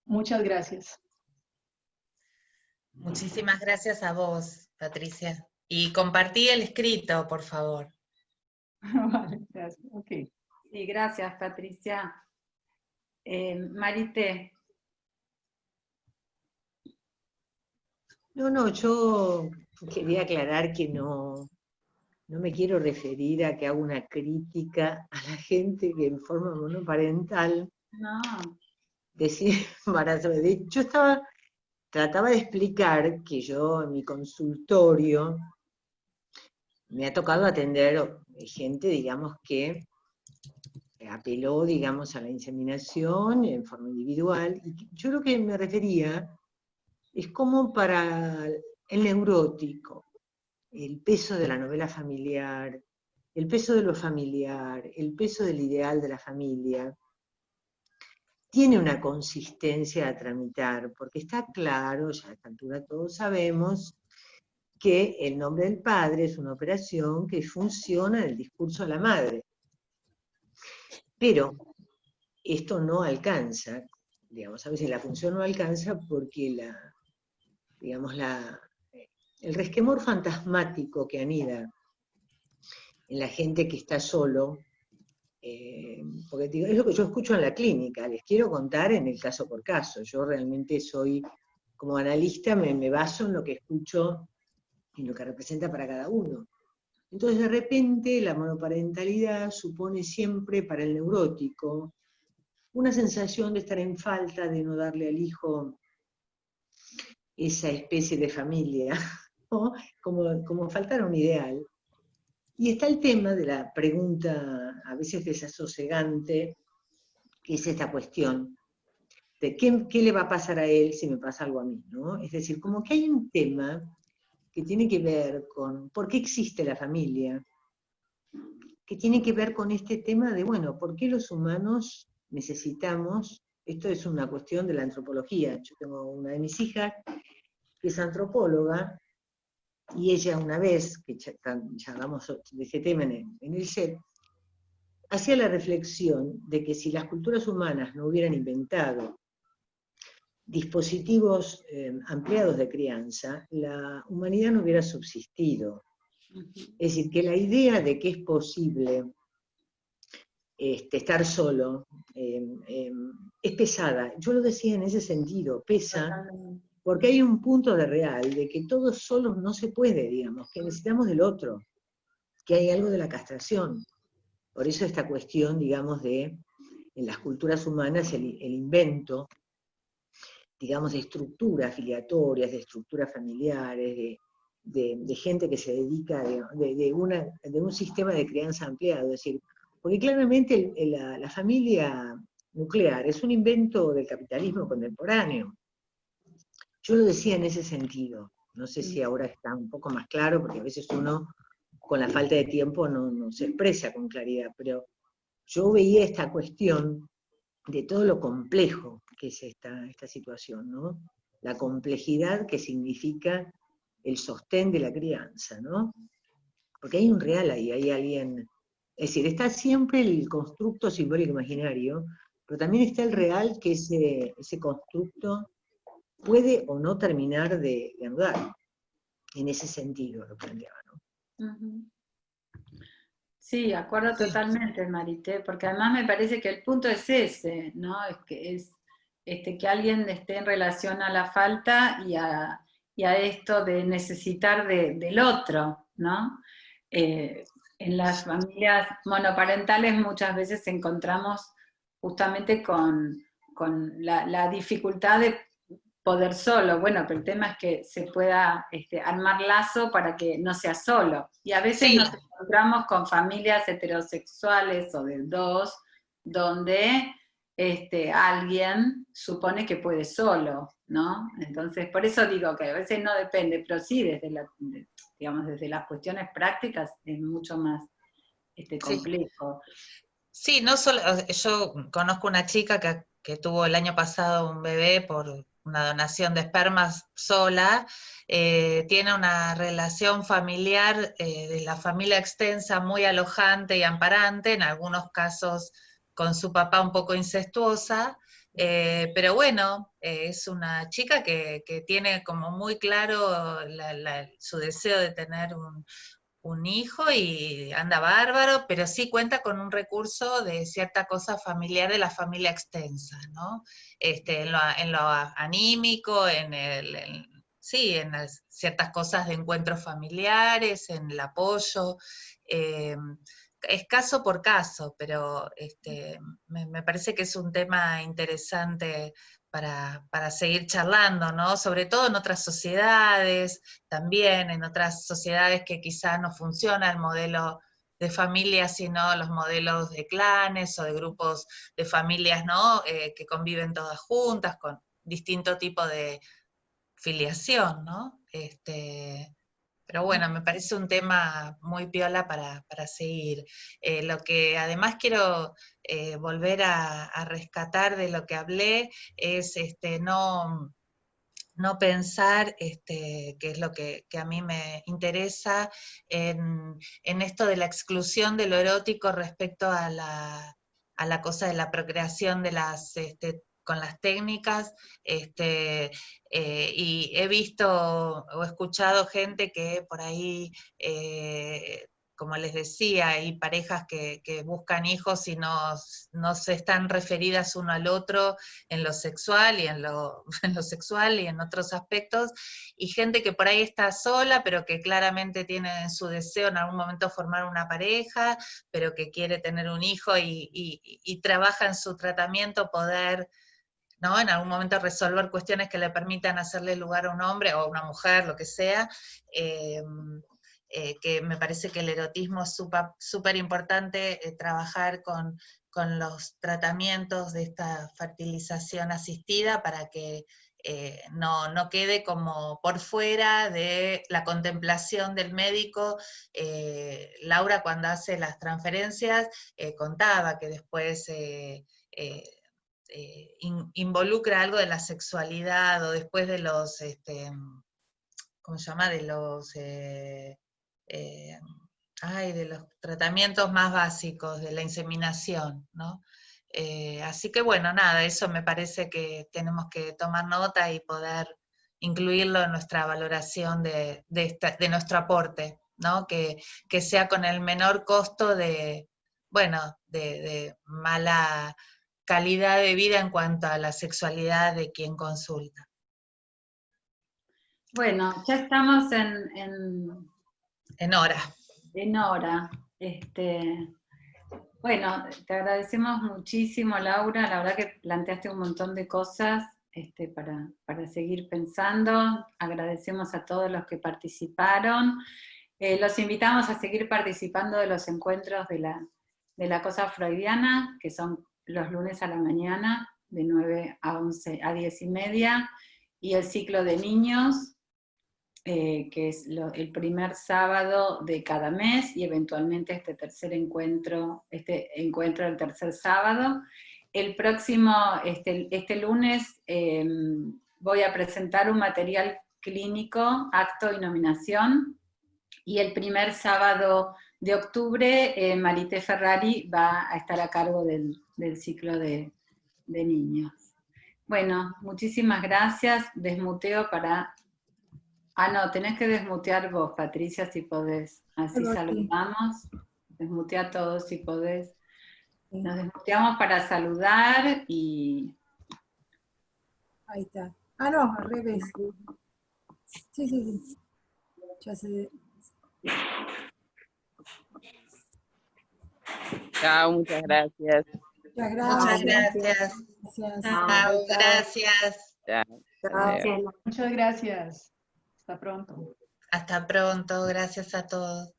H: Muchas gracias.
B: Muchísimas gracias a vos, Patricia. Y compartí el escrito, por favor.
H: Vale, gracias. Ok.
A: Sí, gracias, Patricia. Marité.
E: No, yo quería aclarar que no me quiero referir a que hago una crítica a la gente que en forma monoparental decide embarazo. Yo trataba de explicar que yo en mi consultorio me ha tocado atender gente, digamos, que apeló, digamos, a la inseminación en forma individual, y yo lo que me refería es como para el neurótico, el peso de la novela familiar, el peso de lo familiar, el peso del ideal de la familia, tiene una consistencia a tramitar, porque está claro, ya a esta altura todos sabemos, que el nombre del padre es una operación que funciona en el discurso de la madre. Pero esto no alcanza, digamos, a veces la función no alcanza porque el resquemor fantasmático que anida en la gente que está solo, porque digo, es lo que yo escucho en la clínica, les quiero contar en el caso por caso, yo realmente soy, como analista, me baso en lo que escucho y lo que representa para cada uno. Entonces, de repente, la monoparentalidad supone siempre para el neurótico una sensación de estar en falta, de no darle al hijo esa especie de familia, ¿no? Como faltar un ideal. Y está el tema de la pregunta, a veces desasosegante, que es esta cuestión de qué le va a pasar a él si me pasa algo a mí, ¿no? Es decir, como que hay un tema que tiene que ver con por qué existe la familia, que tiene que ver con este tema de, bueno, ¿por qué los humanos necesitamos? Esto es una cuestión de la antropología. Yo tengo una de mis hijas que es antropóloga, y ella una vez, que charlamos de ese tema en el set, hacía la reflexión de que si las culturas humanas no hubieran inventado dispositivos ampliados de crianza, la humanidad no hubiera subsistido. Es decir, que la idea de que es posible estar solo es pesada. Yo lo decía en ese sentido, pesa, porque hay un punto de real de que todos solos no se puede, digamos, que necesitamos del otro, que hay algo de la castración. Por eso esta cuestión, digamos, en las culturas humanas, el invento, digamos, de estructuras filiatorias, de estructuras familiares, de gente que se dedica, de un sistema de crianza ampliado. Es decir, porque claramente la familia nuclear es un invento del capitalismo contemporáneo. Yo lo decía en ese sentido. No sé si ahora está un poco más claro, porque a veces uno, con la falta de tiempo, no se expresa con claridad, pero yo veía esta cuestión de todo lo complejo que es esta situación, ¿no? La complejidad que significa el sostén de la crianza, ¿no? Porque hay un real ahí, hay alguien, es decir, está siempre el constructo simbólico imaginario, pero también está el real que ese constructo puede o no terminar de anudar. En ese sentido lo planteaba, ¿no?
A: Sí, acuerdo totalmente, Marité, porque además me parece que el punto es ese, ¿no? Es que alguien esté en relación a la falta y a esto de necesitar del otro, ¿no? En las familias monoparentales muchas veces encontramos justamente con la dificultad de poder solo. Bueno, pero el tema es que se pueda armar lazo para que no sea solo. Y a veces
B: Sí.
A: nos encontramos con familias heterosexuales o de dos, donde alguien supone que puede solo, ¿no? Entonces, por eso digo que a veces no depende, pero sí, digamos, desde las cuestiones prácticas es mucho más complejo.
B: Sí, no solo, yo conozco una chica que tuvo el año pasado un bebé por una donación de espermas sola, tiene una relación familiar de la familia extensa muy alojante y amparante, en algunos casos con su papá un poco incestuosa, pero bueno, es una chica que tiene como muy claro su deseo de tener un hijo y anda bárbaro, pero sí cuenta con un recurso de cierta cosa familiar de la familia extensa, ¿no? En lo anímico, sí, en ciertas cosas de encuentros familiares, en el apoyo. Es caso por caso, pero me parece que es un tema interesante para seguir charlando, ¿no? Sobre todo en otras sociedades, también en otras sociedades que quizás no funciona el modelo de familia, sino los modelos de clanes o de grupos de familias, ¿no? Que conviven todas juntas con distinto tipo de filiación, ¿no? Pero bueno, me parece un tema muy piola para seguir. Lo que además quiero volver a rescatar de lo que hablé es no pensar, que es lo que a mí me interesa, en esto de la exclusión de lo erótico respecto a la cosa de la procreación de con las técnicas, y he visto o escuchado gente que por ahí, como les decía, hay parejas que buscan hijos y no se están referidas uno al otro en lo sexual y en lo sexual y en otros aspectos, y gente que por ahí está sola, pero que claramente tiene en su deseo en algún momento formar una pareja, pero que quiere tener un hijo y trabaja en su tratamiento poder, ¿no? En algún momento resolver cuestiones que le permitan hacerle lugar a un hombre o a una mujer, lo que sea, que me parece que el erotismo es súper importante, trabajar con los tratamientos de esta fertilización asistida para que no quede como por fuera de la contemplación del médico. Laura, cuando hace las transferencias, contaba que después involucra algo de la sexualidad, o después de los, ¿cómo se llama? De los tratamientos más básicos, de la inseminación, ¿no? Así que bueno, nada, eso me parece que tenemos que tomar nota y poder incluirlo en nuestra valoración de nuestro aporte, ¿no? Que sea con el menor costo de mala calidad de vida en cuanto a la sexualidad de quien consulta.
A: Bueno, ya estamos
B: En hora.
A: En hora. Bueno, te agradecemos muchísimo, Laura. La verdad que planteaste un montón de cosas para seguir pensando. Agradecemos a todos los que participaron. Los invitamos a seguir participando de los encuentros de la cosa freudiana, que son los lunes a la mañana, de 9 a 11 a 10:30, y el ciclo de niños, que es el primer sábado de cada mes, y eventualmente este encuentro del tercer sábado. El próximo, este lunes, voy a presentar un material clínico, acto y nominación, y el primer sábado de octubre, Marité Ferrari va a estar a cargo del ciclo de niños. Bueno, muchísimas gracias. Desmuteo para... no, tenés que desmutear vos, Patricia, si podés. Así saludamos. Desmutea todos si podés. Nos desmuteamos para saludar y...
F: Ahí está. No, al revés. Sí. Ya se...
D: Chao, muchas gracias.
F: Muchas gracias.
B: Muchas gracias.
F: Gracias.
B: Chao, gracias.
D: Chao.
H: Muchas gracias. Hasta pronto.
B: Hasta pronto, gracias a todos.